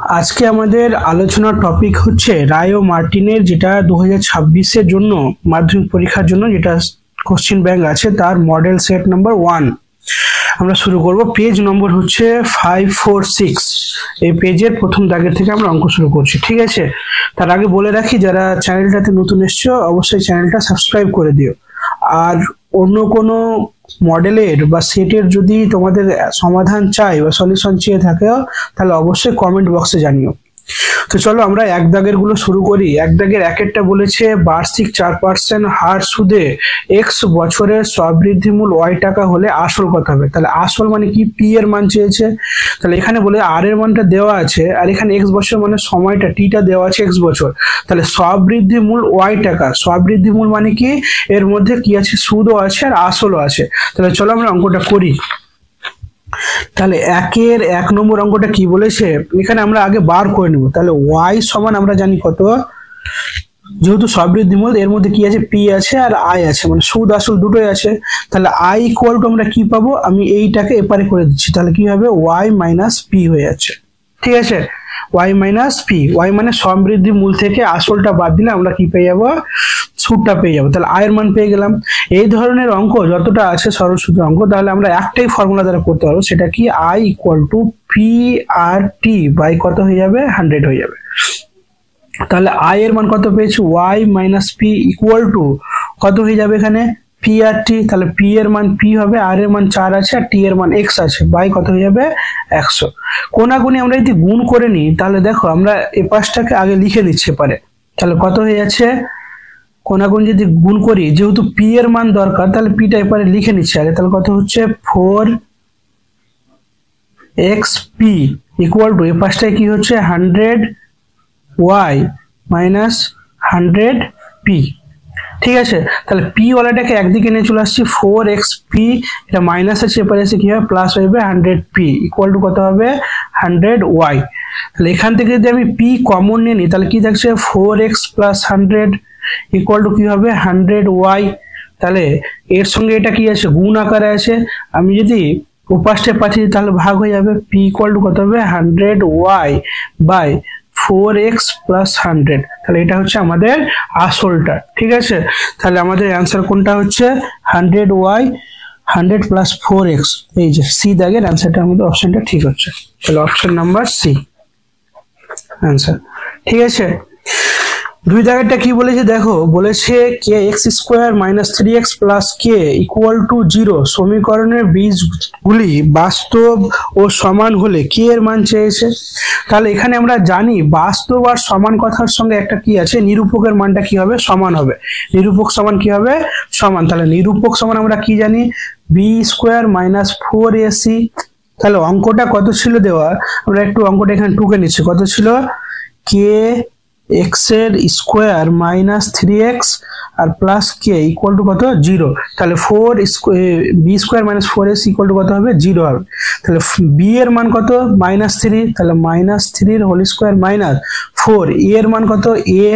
আজকে আমাদের আলোচনার টপিক হচ্ছে রায় ও মার্টিনের, যেটা 2026-এর জন্য মাধ্যমিক পরীক্ষার জন্য যেটা কোশ্চেন ব্যাংক আছে তার মডেল সেট নাম্বার 1। আমরা শুরু করব। পেজ নম্বর হচ্ছে 546। এই পেজের প্রথম দাগের থেকে আমরা অঙ্ক শুরু করছি, ঠিক আছে? তার আগে বলে রাখি, যারা চ্যানেলটাতে নতুন এসছো অবশ্যই চ্যানেলটা সাবস্ক্রাইব করে দিও। আর অন্য কোনো মডেলের বা সেটের যদি তোমাদের সমাধান চাই বা সলিউশন চেয়ে থাকে তাহলে অবশ্যই কমেন্ট বক্সে জানিও। তো চলো আমরা এক দাগের গুলো শুরু করি। এক দাগের একেরটা বলেছে বার্ষিক 4% হার সুদে এক্স বছরের স্ববৃদ্ধিমূল ওয়াই টাকা হলে আসল কত হবে। তাহলে আসল মানে কি, পি এর মান চেয়েছে। তাহলে এখানে বলে আর এর মানটা দেওয়া আছে, আর এখানে এক্স বছর মানে সময়টা টিটা দেওয়া আছে এক্স বছর। তাহলে স্ববৃদ্ধিমূল ওয়াই টাকা, স্ববৃদ্ধিমূল মানে কি, এর মধ্যে কি আছে, সুদও আছে আর আসলও আছে। তাহলে চলো আমরা অঙ্কটা করি। তাহলে একের 1 নম্বর অঙ্কটা কি বলেছে, এখানে আমরা আগে বার করে নেব। তাহলে y সমান আমরা জানি কত, যেহেতু স্ববৃদ্ধিমূল এর মধ্যে কি আছে, p আছে আর i আছে, মানে সুদ আসল দুটোই আছে। তাহলে i ইকুয়াল টু আমরা কি পাবো, আমি এইটাকে এপারে করে দিচ্ছি, তাহলে কি হবে y মাইনাস p হয়ে যাচ্ছে, ঠিক আছে? y মাইনাস p, y মানে সমৃদ্ধিমূল থেকে আসলটা বাদ দিলে আমরা কি পেয়ে যাবো, সুদটা পেয়ে যাবো। তাহলে আয়ের মান পেয়ে গেলাম। এই ধরনের অঙ্ক যতটা আছে সরল সূত্র অঙ্ক, তাহলে আমরা একটাই ফর্মুলা দ্বারা করতে পারবো, সেটা কি, i equal to P R T by কত হয়ে যাবে, 100 হয়ে যাবে। তাহলে i এর মান কত পেয়েছি, y minus P equal to কত হয়ে যাবে এখানে, পি আর টি। তাহলে পি এর মান পি হবে, আর এর মান 4 আছে আর টি এর মান x আছে, বাই কত হয়ে যাবে, 100। কোনাগুনি আমরা যদি গুণ করে নিই, তাহলে দেখো আমরা এই পাশটাকে আগে লিখে নিচ্ছি পারে। তাহলে কত হয়ে যাচ্ছে, কোনাগুন যদি গুণ করি, যেহেতু পি এর মান দরকার তাহলে পিটা এপারে লিখে নিচ্ছি আগে। তাহলে কত হচ্ছে 4xp ইকুয়াল টু এই পাশটায় কি হচ্ছে 100y মাইনাস 100p, ঠিক আছে? তাহলে p ওয়ালাটাকে একদিকে নিয়ে চলে আসছি, 4xp, এটা মাইনাস আছে এপারে এসে কি হবে, প্লাস হবে 100p ইকুয়াল টু কত হবে, 100y। তাহলে এখান থেকে যদি আমি p কমন নিয়ে নিই, তাহলে কি থাকছে, 4x প্লাস 100 ইকুয়াল টু কি হবে, 100y। তাহলে এর সঙ্গে এটা কি আছে, গুণ আকারে আছে, আমি যদি উপাশটায় পাঠিয়ে তাহলে ভাগ হয়ে যাবে, p ইকুয়াল টু কত হবে, 100y বাই 4x প্লাস 100। তাহলে এটা হচ্ছে আমাদের আসলটা, ঠিক আছে? তাহলে আমাদের অ্যান্সার কোনটা হচ্ছে, 100y 100 প্লাস 4x, এই যে সি দাগের অ্যান্সারটা আমাদের অপশনটা ঠিক হচ্ছে। তাহলে অপশন নাম্বার সি অ্যান্সার, ঠিক আছে? দুই দাগেরটা কি বলেছে দেখো, বলেছে k x square minus 3x plus K equal to 0 সমীকরণের বীজগুলি বাস্তব ও সমান হলে কে এর মান চেয়েছে। তাহলে এখানে আমরা জানি বাস্তব আর সমান কথার সঙ্গে একটা কি আছে, নিরূপকের মানটা কি হবে, সমান হবে। নিরূপক সমান কি হবে, সমান। তাহলে নিরূপক সমান আমরা কি জানি, বি স্কোয়ার মাইনাস 4ac। তাহলে অঙ্কটা কত ছিল দেওয়া, আমরা একটু অঙ্কটা এখানে টুকে নিচ্ছি, কত ছিল, কে এক্স এর স্কোয়ার মাইনাস 3x আর প্লাস কে ইকুয়াল টু কত, 0। তাহলে B square minus 4s equal to কত হবে, 0 হবে। তাহলে বি এর মান কত, -3, তাহলে -3 হোল স্কোয়ার মাইনাস 4, এর মান কত, এ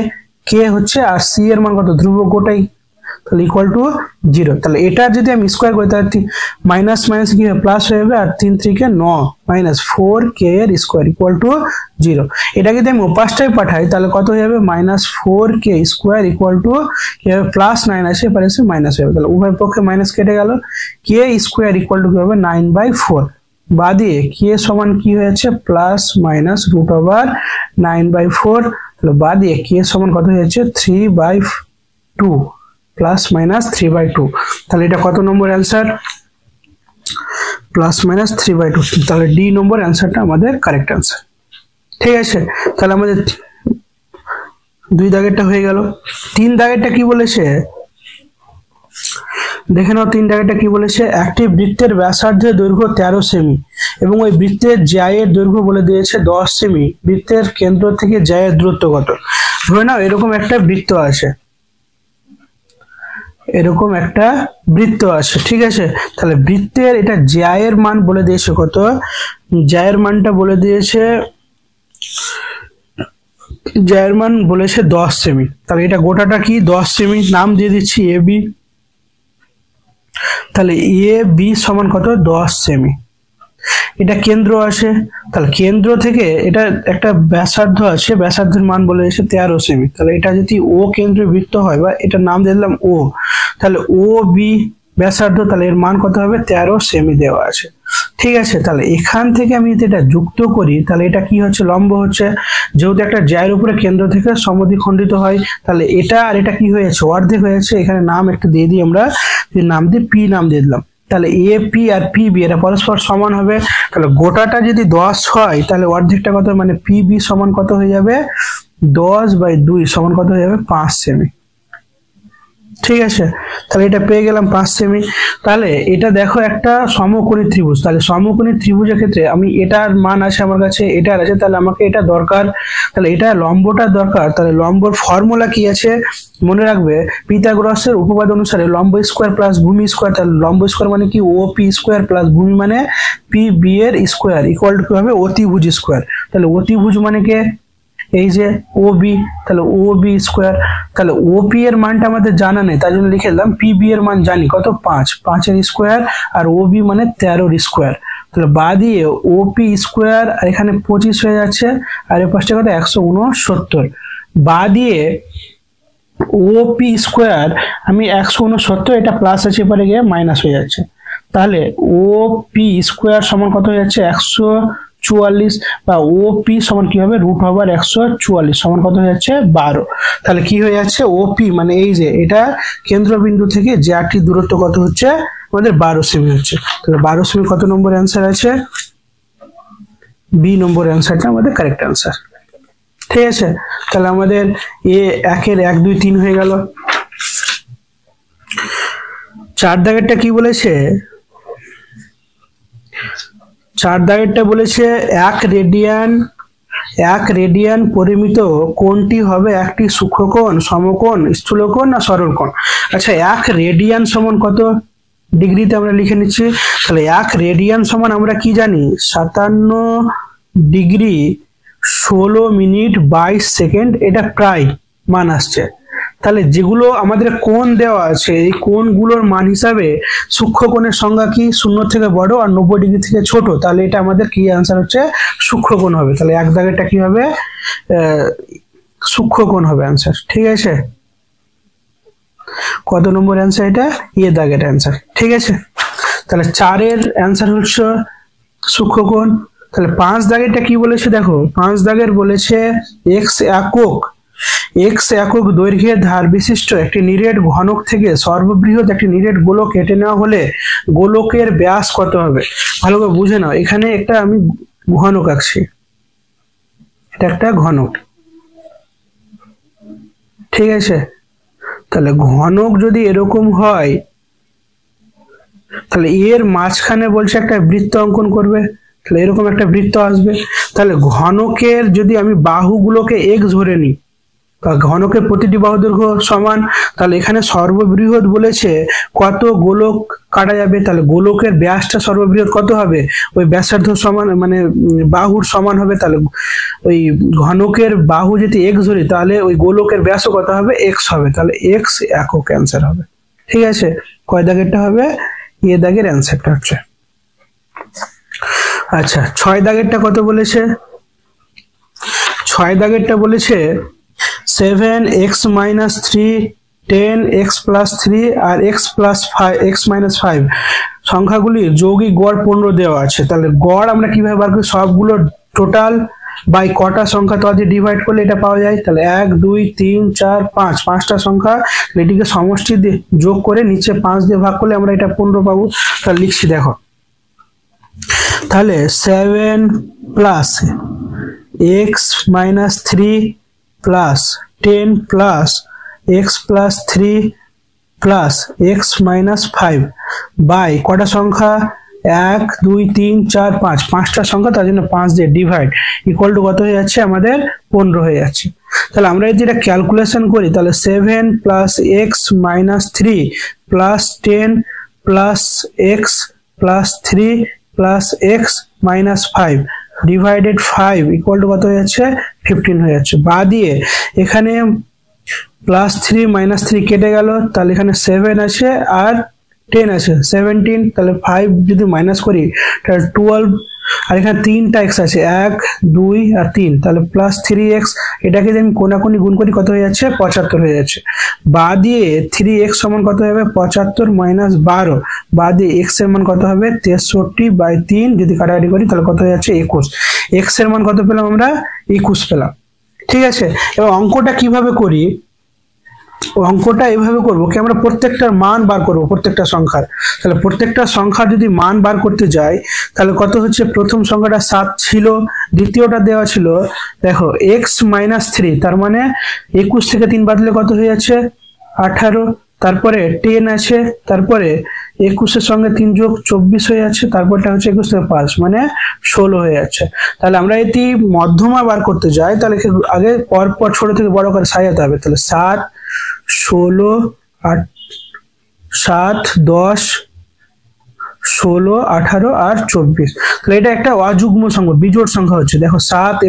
কে হচ্ছে, আর সি এর মান কত, ধ্রুবক গোটাই, তাহলে ইকুয়াল টু 0। তাহলে এটা যদি আমি স্কোয়ার করি তাহলে মাইনাস মাইনাস কি প্লাস হয়ে যাবে, আর 3 3 কে 9 মাইনাস 4k এর স্কোয়ার ইকুয়াল টু 0। এটা যদি আমি ওপাশটায় পাঠাই তাহলে কত হয়ে যাবে, -4k স্কোয়ার ইকুয়াল টু কি হবে, +9 আছে এপারে এসে মাইনাস হয়ে যাবে। তাহলে উভয় পক্ষে মাইনাস কেটে গেল, k স্কোয়ার ইকুয়াল টু কি হবে, 9/4। বাদিয়ে কে সমান কি হয়েছে, প্লাস মাইনাস √9/4। তাহলে বাদিয়ে কে সমান কত হয়েছে, 3/2 প্লাস মাইনাস 3/2। তাহলে এটা কত নম্বর অ্যান্সার, প্লাস মাইনাস 3/2। তাহলে ডি নম্বর অ্যান্সারটা আমাদের কারেক্ট অ্যান্সার, ঠিক আছে? তাহলে আমাদের দুই দাগেরটা হয়ে গেল। তিন দাগেরটা কি বলেছে দেখে নাও। তিন দাগেরটা কি বলেছে, একটি বৃত্তের ব্যাসার্ধের দৈর্ঘ্য 13 সেমি এবং ওই বৃত্তের জ্যায়ের দৈর্ঘ্য বলে দিয়েছে 10 সেমি। বৃত্তের কেন্দ্র থেকে জ্যায়ের দূরত্ব কত। ধরে নাও এরকম একটা বৃত্ত আছে, এরকম একটা বৃত্ত আছে, ঠিক আছে? তাহলে বৃত্তের এটা জ্যায়ের মান বলে দিয়েছে কত, জ্যায়ের মানটা বলে দিয়েছে, জ্যায়ের মান বলেছে 10 সেমি। তাহলে এটা গোটাটা কি, 10 সেমি, নাম দিয়ে দিচ্ছি এ বি। তাহলে এ বি সমান কত, 10 সেমি। এটা কেন্দ্র আসে, তাহলে কেন্দ্র থেকে এটা একটা ব্যাসার্ধ আছে, ব্যাসার্ধের মান বলে এসে 13 সেমি। তাহলে এটা যদি ও কেন্দ্রে বৃত্ত হয় বা এটার নাম দিয়ে দিলাম ও, তাহলে ও বি ব্যাসার্ধ, তাহলে এর মান কত হবে 13 সেমি দেওয়া আছে। ঠিক আছে, তাহলে এখান থেকে আমি যদি এটা যুক্ত করি তাহলে এটা কি হচ্ছে, লম্ব হচ্ছে। যেহেতু একটা জ্যায়ের উপরে কেন্দ্র থেকে সমদ্বিখণ্ডিত হয়, তাহলে এটা আর এটা কি হয়েছে, অর্ধেক হয়েছে। এখানে নাম একটা দিয়ে দিই আমরা, নাম দিয়ে পি নাম দিয়ে দিলাম। তাহলে এ পি আর পি বি এটা পরস্পর সমান হবে। তাহলে গোটাটা যদি 10 হয় তাহলে অর্ধেকটা কত, মানে পি বি সমান কত হয়ে যাবে, 10/2 সমান কত হয়ে যাবে 5 সেমি। ঠিক আছে, তাহলে এটা পেয়ে গেলাম 5 সেমি। তাহলে এটা দেখো একটা সমকোণী ত্রিভুজ, তাহলে সমকোণী ত্রিভুজের ক্ষেত্রে আমি এটার মান আছে আমার কাছে, এটার আছে, তাহলে আমাকে এটা দরকার, তাহলে এটা লম্বটা দরকার। তাহলে লম্বর ফর্মুলা কি আছে মনে রাখবে, পিথাগোরাসের উপপাদ্য অনুসারে লম্ব স্কোয়ার প্লাস ভূমি স্কোয়ার। তাহলে লম্ব স্কোয়ার মানে কি, ও পি স্কোয়ার প্লাস ভূমি মানে পি বি এর স্কোয়ার ইকুয়াল টু কি হবে, অতিভুজ স্কোয়ার। তাহলে অতিভুজ মানে কে, এই যে ও বি, তাহলে ও বি স্কোয়ার। তাহলে ওপি এর মানটা আমাদের জানা নেই, তার জন্য লিখে দিলাম পি বি এর মান জানি কত, 5 এর স্কোয়ার, আর ও বি মানে 13 এর স্কোয়ার। তাহলে বা দিয়ে ওপি স্কোয়ার, আর এখানে 25 হয়ে যাচ্ছে, আর এর পাশে কত 169, বা দিয়ে ওপি স্কোয়ার আমি 169, এটা প্লাস আছে এবারে গিয়ে মাইনাস হয়ে যাচ্ছে। তাহলে ওপি স্কোয়ার সমান কত হয়ে যাচ্ছে 144, বা ও পি সমান কি হবে √ওভার 144 সমান কত হয়ে যাচ্ছে 12। তাহলে কি হয়ে যাচ্ছে, ও পি মানে এই যে এটা কেন্দ্রবিন্দু থেকে জ্যাটির দূরত্ব কত হচ্ছে আমাদের 12 সেমি হচ্ছে। তাহলে 12 সেমি কত নম্বর অ্যান্সার আছে, বি নম্বর অ্যান্সারটা আমাদের কারেক্ট অ্যান্সার। ঠিক আছে, তাহলে আমাদের এ 1-এর 1 2 3 হয়ে গেল। 4 দাগেরটা কি বলেছে, 4 দাগেরটা বলেছে 1 রেডিয়ান পরিমিত কোণটি হবে একটি সূক্ষ্মকোণ, সমকোণ, স্থূলকোণ না সরলকোণ। আচ্ছা 1 রেডিয়ান সমান কত ডিগ্রিতে আমরা লিখে নিচ্ছি। তাহলে 1 রেডিয়ান সমান আমরা কি জানি, 57 ডিগ্রি 16 মিনিট 22 সেকেন্ড, এটা প্রায় মান আসছে। তাহলে যেগুলো আমাদের কোণ দেওয়া আছে এই কোণগুলোর মান হিসাবে সূক্ষ্মকোণের সংজ্ঞা কি, 0 থেকে বড় আর 90 ডিগ্রি থেকে ছোট। তাহলে এটা আমাদের কি অ্যান্সার হচ্ছে সূক্ষ্মকোণ হবে। তাহলে 1 দাগেরটা কি হবে, সূক্ষ্মকোণ হবে অ্যান্সার। ঠিক আছে, কত নম্বর অ্যান্সার এটা, এ দাগের অ্যান্সার। ঠিক আছে, তাহলে 4 এর অ্যান্সার হচ্ছে সূক্ষ্মকোণ। তাহলে 5 দাগেরটা কি বলেছে দেখো, 5 দাগের বলেছে x একক দৈর্ঘ্যের ধার বিশিষ্ট একটি নিরেট ঘনক থেকে সর্ববৃহৎ একটি নিরেট গোলক কেটে নেওয়া হলে গোলকের ব্যাস কত হবে। ভালো করে বুঝে নাও, এখানে একটা আমি ঘনক আঁকছি, এটা একটা ঘনক। ঠিক আছে, তাহলে ঘনক যদি এরকম হয় তাহলে এর মাঝখানে বলছে একটা বৃত্ত অঙ্কন করবে, তাহলে এরকম একটা বৃত্ত আসবে। তাহলে ঘনকের যদি আমি বাহুগুলোকে x ধরে নিই, ঘনকের প্রতিটি বাহু দৈর্ঘ্য সমান, তাহলে এখানে সর্ববৃহৎ বলেছে কত গোলক কাটা যাবে। তাহলে গোলকের ব্যাসটা সর্ববৃহৎ কত হবে, ওই ব্যাসার্ধ সমান মানে বাহুর সমান হবে। তাহলে ওই ঘনকের বাহু যদি x ধরি তাহলে ওই গোলকের ব্যাসও কত হবে, x হবে। তাহলে x একক অ্যান্সার হবে। ঠিক আছে, কয় দাগেরটা হবে, এ দাগের অ্যান্সারটা হচ্ছে। আচ্ছা 6 দাগেরটা কত বলেছে, 6 দাগেরটা বলেছে 7x - 3 10x + 3 আর x - 5 সংখ্যাগুলির যৌগিক গড় 15 দেওয়া আছে। তাহলে গড় আমরা কিভাবে বার করি, সবগুলো টোটাল বাই কটা সংখ্যা তো দিয়ে ডিভাইড করলে এটা পাওয়া যায়। তাহলে 1 2 3 4 5 5টা সংখ্যা, এটিকে সমষ্টি দিয়ে যোগ করে নিচে 5 দিয়ে ভাগ করলে আমরা এটা 15 পাবো। তাহলে লিখছি দেখো, তাহলে 7 + x - 3 + 10 + x + 3 + x - 5 বাই কটা সংখ্যা 1 2 3 4 5 5টা সংখ্যা, তার জন্য 5 দিয়ে ডিভাইড ইকুয়াল টু কত হয়ে যাচ্ছে আমাদের 15 হয়ে যাচ্ছে। তাহলে আমরা যদি এটা ক্যালকুলেশন করি তাহলে 7 + x - 3 + 10 + x + 3 + x - 5 divided 5 equal to কত হয়ে যাচ্ছে 15 হয়ে যাচ্ছে। বা দিয়ে এখানে +3 - 3 কেটে গেল, তাহলে এখানে 7 আছে আর 10 আছে 17, তাহলে 5 যদি মাইনাস করি তাহলে 12 আর এখানে 3টা x আছে, 1 2 আর 3, তাহলে প্লাস 3x। এটাকে যদি আমি কোনাকুনি গুণ করি কত হয়ে যাচ্ছে, 75 হয়ে যাচ্ছে। বা দিয়ে 3x সমান কত হবে, 75 মাইনাস 12, বা দিয়ে x এর মান কত হবে 63/3, যদি কাটাকাটি করি তাহলে কত হয়ে যাচ্ছে 21। x এর মান কত পেলাম আমরা, 21 পেলাম। ঠিক আছে, এবার অঙ্কটা কিভাবে করি, অঙ্কটা এইভাবে করব কি, আমরা প্রত্যেকটার মান বার করব, প্রত্যেকটা সংখ্যার। তাহলে প্রত্যেকটা সংখ্যার যদি মান বার করতে যাই তাহলে কত হচ্ছে, প্রথম সংখ্যাটা 7 ছিল, দ্বিতীয়টা দেওয়া ছিল দেখো x - 3, তার মানে 21 থেকে 3 বাদ দিলে কত হয়ে যাচ্ছে 18, তারপরে 10 আছে, তারপরে 21 এর সঙ্গে 3 যোগ 24 হয়ে যাচ্ছে, তারপরটা হচ্ছে 21 থেকে 5 মানে 16 হয়ে যাচ্ছে। তাহলে আমরা এটি মধ্যমা বার করতে যাই তাহলে আগে পর ছোট থেকে বড় করে সাজাতে হবে। তাহলে 7 16 8 7 10 16 18 আর 24, তাহলে এটা একটা অযুগ্ম সংখ্যা, বিজোড় সংখ্যা হচ্ছে। দেখো 7 এ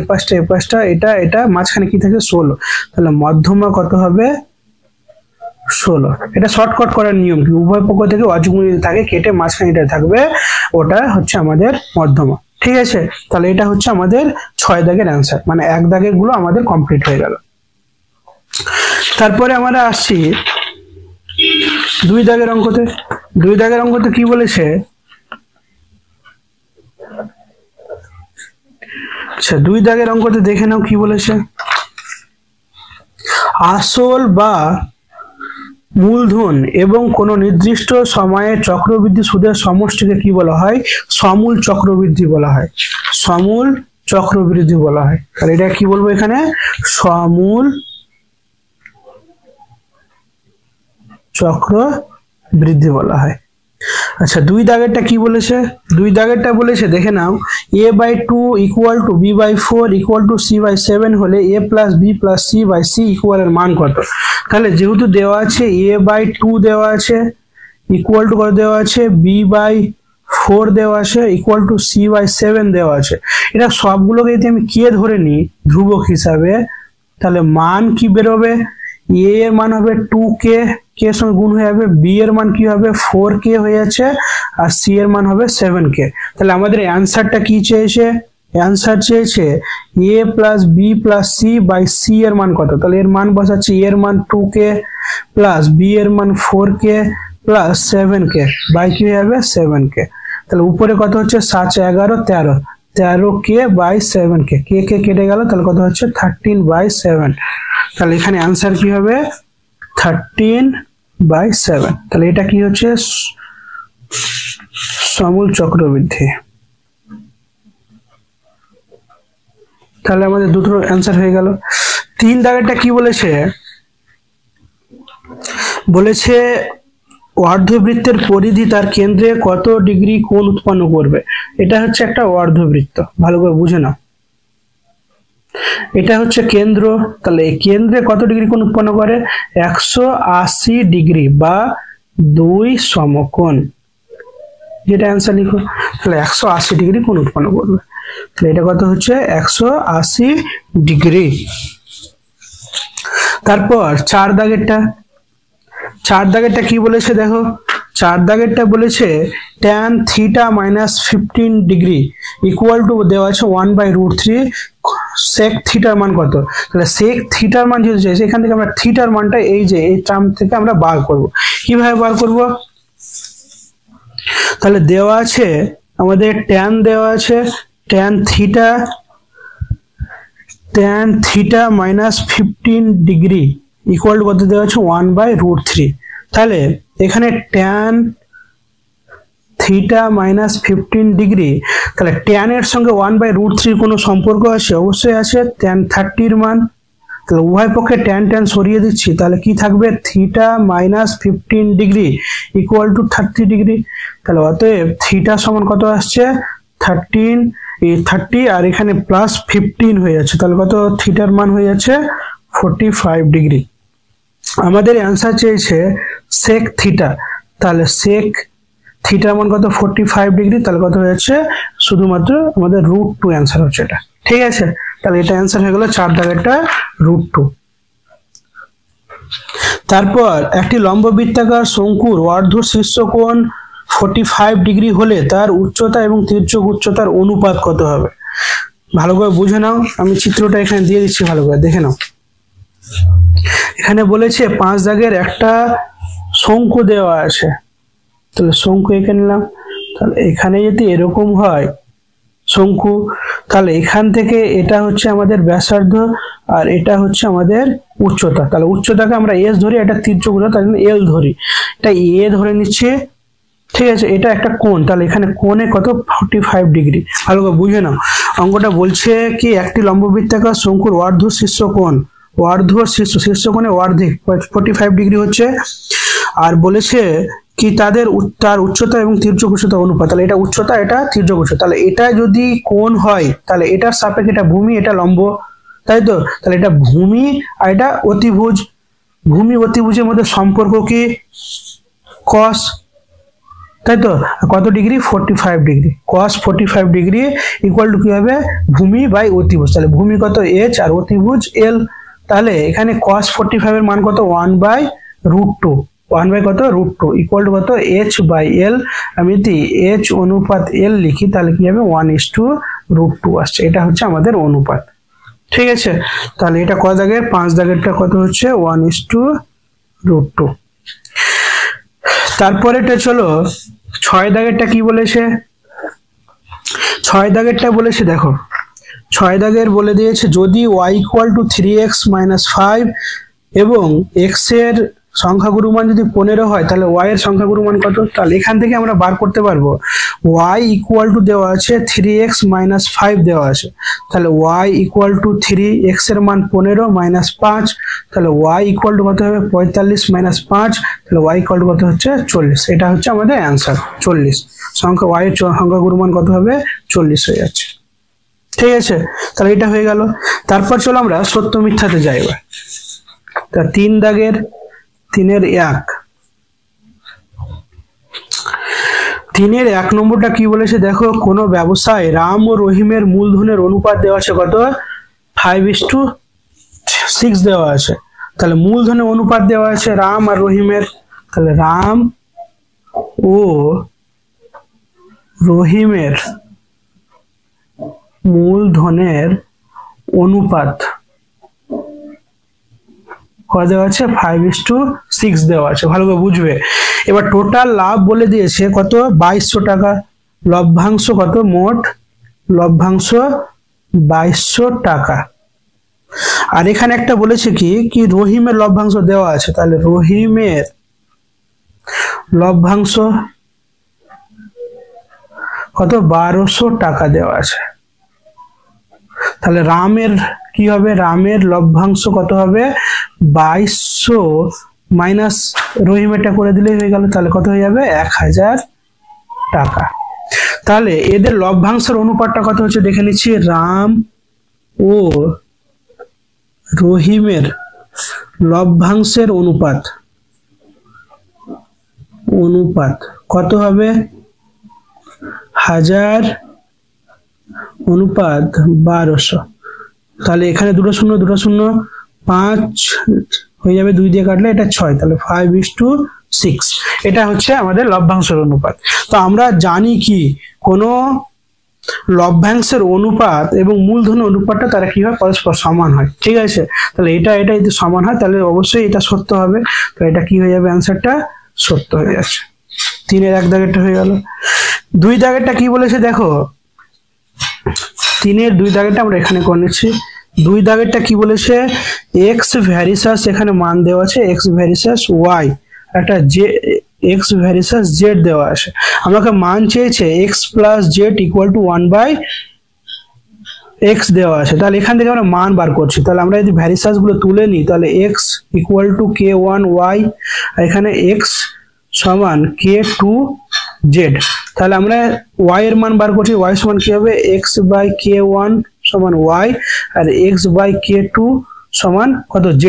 পাঁচটা এটা মাঝখানে কি থাকে 16, তাহলে মধ্যমা কত হবে 16। এটা শর্টকাট করার নিয়ম কি, উভয় পক্ষ থেকে অযুগ্ম যদি থাকে কেটে মাঝখানে এটা থাকবে, ওটা হচ্ছে আমাদের মধ্যমা। ঠিক আছে, তাহলে এটা হচ্ছে আমাদের 6 দাগের অ্যান্সার, মানে 1 দাগের গুলো আমাদের কমপ্লিট হয়ে গেল। তারপরে আমরা আসছি 2 দাগের অঙ্কতে। 2 দাগের অঙ্কতে কি বলেছে, আচ্ছা 2 দাগের অঙ্কতে দেখে নাও কি বলেছে। আসল বা মূলধন এবং কোন নির্দিষ্ট সময়ে চক্রবৃদ্ধি সুদের সমষ্টিকে কি বলা হয়, সমূল চক্রবৃদ্ধি বলা হয়, সমূল চক্রবৃদ্ধি বলা হয়। তাহলে এটা কি বলবো এখানে, সমূল চক্রবৃদ্ধি বলা হয়। আচ্ছা 2 দাগেরটা কি বলেছে, 2 দাগেরটা বলেছে দেখে নাও, a/2 = b/4 = c/7 হলে a + b + c/c এর মান কত। তাহলে যেহেতু দেওয়া আছে a/2 দেওয়া আছে, ইকুয়াল টু কত দেওয়া আছে, b/4 দেওয়া আছে, ইকুয়াল টু c/7 দেওয়া আছে, এটা সবগুলোকে যদি আমি কে ধরে নিই ধ্রুবক হিসাবে, তাহলে মান কি বেরোবে, a এর মান হবে 2k, k এর সঙ্গে গুণ হয়ে যাবে, b এর মান কি হবে 4k হয়ে যাচ্ছে, আর c এর মান হবে 7k। তাহলে আমাদের অ্যানসারটা কি চেয়েছে, অ্যানসার চেয়েছে a + b + c/c এর মান কত। তাহলে এর মান বসাচ্ছি, a এর মান 2k প্লাস b এর মান 4k প্লাস 7k বাই কি হয়ে যাবে 7k। তাহলে উপরে কত হচ্ছে 7 11 13, 13k/7k, k কেটে গেল, তাহলে কত হচ্ছে 13/7। তাহলে এখানে आंसर কি হবে 13/7। তাহলে এটা কি হচ্ছে সমূল চক্রবৃদ্ধি। তাহলে আমাদের দুটো आंसर হয়ে গেল। 3 দাগেরটা কি বলেছে, বলেছে অর্ধবৃত্তের পরিধি তার কেন্দ্রে কত ডিগ্রি কোণ উৎপন্ন করবে। এটা হচ্ছে একটা অর্ধবৃত্ত, ভালো করে বুঝে নাও। এটা হচ্ছে কেন্দ্র, তাহলে এই কেন্দ্রে কত ডিগ্রি কোণ উৎপন্ন করে, 180 ডিগ্রি বা 2 সমকোণ। যেটা आंसर লিখো, তাহলে 180 ডিগ্রি কোণ উৎপন্ন করবে। তাহলে এটা কত হচ্ছে 180 ডিগ্রি। তারপর 4 দাগেরটা, 4 দাগেরটা কি বলেছে দেখো, 4 দাগেরটা বলেছে tan θ - 15 ডিগ্রি ইকুয়াল টু দেওয়া আছে 1/√3 sec থিটার মান কত। তাহলে sec থিটার মান যেহেতু চাইছে, এখান থেকে আমরা থিটার মানটা এই যে এই টার্ম থেকে আমরা বার করব। কিভাবে বার করব, তাহলে দেওয়া আছে আমাদের tan দেওয়া আছে, tan θ - 15 ডিগ্রি ইকুয়াল টু কত দেওয়া আছে 1/√3। তাহলে এখানে tan θ - 15 ডিগ্রি, তাহলে tan এর সঙ্গে 1/√3 কোনো সম্পর্ক আছে, অবশ্যই আছে, tan 30 এর মান। তাহলে উভয় পক্ষে tan সরিয়ে দিচ্ছি, তাহলে কি থাকবে θ - 15 ডিগ্রি ইকুয়াল টু 30 ডিগ্রি। তাহলে অতএব θ সমান কত আসছে 30 আর এখানে প্লাস 15 হয়ে যাচ্ছে, তাহলে কত থিটার মান হয়ে যাচ্ছে 45 ডিগ্রি। আমাদের অ্যান্সার চেয়েছে sec θ, তাহলে sec থিটার মান কত 45 ডিগ্রি, তাহলে কত হয়ে যাচ্ছে শুধুমাত্র আমাদের √2 অ্যান্সার হচ্ছে এটা। ঠিক আছে, তাহলে এটা অ্যান্সার হয়ে গেল 4 দাগেরটা √2। তারপর একটি লম্ববৃত্তাকার শঙ্কুর অর্ধ শীর্ষ কোণ 45 ডিগ্রি হলে তার উচ্চতা এবং তির্যক উচ্চতার অনুপাত কত হবে? ভালো করে বুঝে নাও, আমি চিত্রটা এখানে দিয়ে দিচ্ছি, ভালো করে দেখে নাও। এখানে বলেছে 5 দাগের একটা শঙ্কু দেওয়া আছে, তাহলে শঙ্কু এঁকে নিলাম। তাহলে এখানে যদি এরকম হয় শঙ্কু, তাহলে এখান থেকে এটা হচ্ছে আমাদের ব্যাসার্ধ আর এটা হচ্ছে আমাদের উচ্চতা। তাহলে উচ্চতাকে আমরা এস ধরি, এটা তির্যক উচ্চতা তার জন্য এল ধরি, এটা এ ধরে নিচ্ছে, ঠিক আছে। এটা একটা কোণ, তাহলে এখানে কোণে কত 45 ডিগ্রি। ভালো করে বুঝে নাও, অঙ্কটা বলছে কি একটি লম্ববৃত্তাকার শঙ্কুর অর্ধ শীর্ষ কোণ, অর্ধ শীর্ষ কোণে অর্ধেক 45 ডিগ্রি হচ্ছে। আর বলেছে কি তার উচ্চতা এবং তির্যক উচ্চতা অনুপাত, তাহলে এটা উচ্চতা এটা তির্যক উচ্চতা। তাহলে এটা যদি কোণ হয় তাহলে এটার সাপেক্ষে এটা ভূমি, এটা লম্ব, তাই তো। তাহলে এটা ভূমি আর এটা অতিভুজ। ভূমি অতিভুজের মধ্যে সম্পর্ক কি cos, তাই তো। কত degree? 45 degree. cos 45 degree equal to কি হবে? ভূমি বাই অতিভুজ। তাহলে ভূমি কত h আর অতিভুজ l। তাহলে এখানে cos 45 এর মান কত? 1/√2, 1 বাই কত? √2 ইকুয়াল টু কত? h by l। আমি যদি h অনুপাত l লিখি তাহলে কি হবে? 1:√2 আসছে। এটা হচ্ছে আমাদের অনুপাত, ঠিক আছে। তাহলে এটা কত দাগের? 5 দাগেরটা কত হচ্ছে? 1:√2। তারপরে এটা চলো 6 দাগেরটা কি বলেছে? 6 দাগেরটা বলেছে দেখো, 6 দাগের বলে দিয়েছে যদি y ইকুয়াল টু 3x - 5 এবং x এর সংখ্যাগুরু মান যদি 15 হয় তাহলে y এর সংখ্যাগুরু মান কত? তাহলে এখান থেকে আমরা বার করতে পারবো y ইকুয়াল টু দেওয়া আছে 3x - 5 দেওয়া আছে, তাহলে y ইকুয়াল টু 3x এর মান 15 - 5, তাহলে y ইকুয়াল টু কত হবে? 45 - 5, তাহলে y ইকুয়াল টু কত হচ্ছে? 40। এটা হচ্ছে আমাদের অ্যান্সার 40। সংখ্যা y এর সংখ্যাগুরু মান কত হবে? 40 হয়ে যাচ্ছে, ঠিক আছে। তাহলে এটা হয়ে গেল। তারপর চলো আমরা সত্য মিথ্যাতে যাই এবার। তা 3 দাগের 3-এর 1, 3-এর 1 নম্বরটা কি বলেছে দেখো, কোন ব্যবসায় রাম ও রহিমের মূলধনের অনুপাত দেওয়া আছে কত? 5:6 দেওয়া আছে। তাহলে মূলধনের অনুপাত দেওয়া আছে রাম আর রহিমের, তাহলে রাম ও রহিমের মূলধনের অনুপাত কত দেওয়া আছে? 5:6 দেওয়া আছে, ভালো করে বুঝবে। এবার টোটাল লাভ বলে দিয়েছে কত? 2200 টাকা। লভ্যাংশ কত? মোট লভ্যাংশ 2200 টাকা। আর এখানে একটা বলেছে কি রহিমের লভ্যাংশ দেওয়া আছে, তাহলে রহিমের লভ্যাংশ কত? 1200 টাকা দেওয়া আছে। তাহলে রামের কি হবে? রামের লভ্যাংশ কত হবে? 2200 মাইনাস রহিমেরটা করে দিলেই হয়ে গেল, তাহলে কত হয়ে যাবে? 1000 টাকা। তাহলে এদের লভ্যাংশের অনুপাতটা কত হচ্ছে দেখে নিচ্ছি। রাম ও রহিমের লভ্যাংশের অনুপাত কত হবে? 1000 অনুপাত 1200। তাহলে এখানে 2 শূন্য 2 শূন্য 5 হয়ে যাবে, 2 দিয়ে কাটলে এটা 6, তাহলে 5:6। এটা হচ্ছে আমাদের লভ্যাংশের অনুপাত। তো আমরা জানি কি কোন লভ্যাংশের অনুপাত এবং মূলধনের অনুপাতটা তারা কি হয়? পরস্পর সমান হয়, ঠিক আছে। তাহলে এটা যদি সমান হয় তাহলে অবশ্যই এটা সত্য হবে। তো এটা কি হয়ে যাবে? অ্যান্সারটা সত্য হয়ে যাচ্ছে। 3-এর 1 দাগেরটা হয়ে গেল। 2 দাগেরটা কি বলেছে দেখো, 3-এর 2 দাগেরটা আমরা এখানে করে নিচ্ছি। 2 দাগেরটা কি বলেছে? x ভ্যারিসাস, এখানে মান দেওয়া আছে x ভ্যারিসাস y, একটা x ভ্যারিসাস z দেওয়া আছে। আমাকে মান চেয়েছে x plus z equal to 1/x দেওয়া আছে। তাহলে এখান থেকে আমরা মান বার করছি। তাহলে আমরা যদি ভ্যারিসাস গুলো তুলে নিই তাহলে x ইকুয়াল টু k1y, আর এখানে x সমান k2z। তাহলে আমরা y এর মান বার করছি, y সমান কি হবে? x বাই k1 সমান y, R x by k2 সমান কত? z।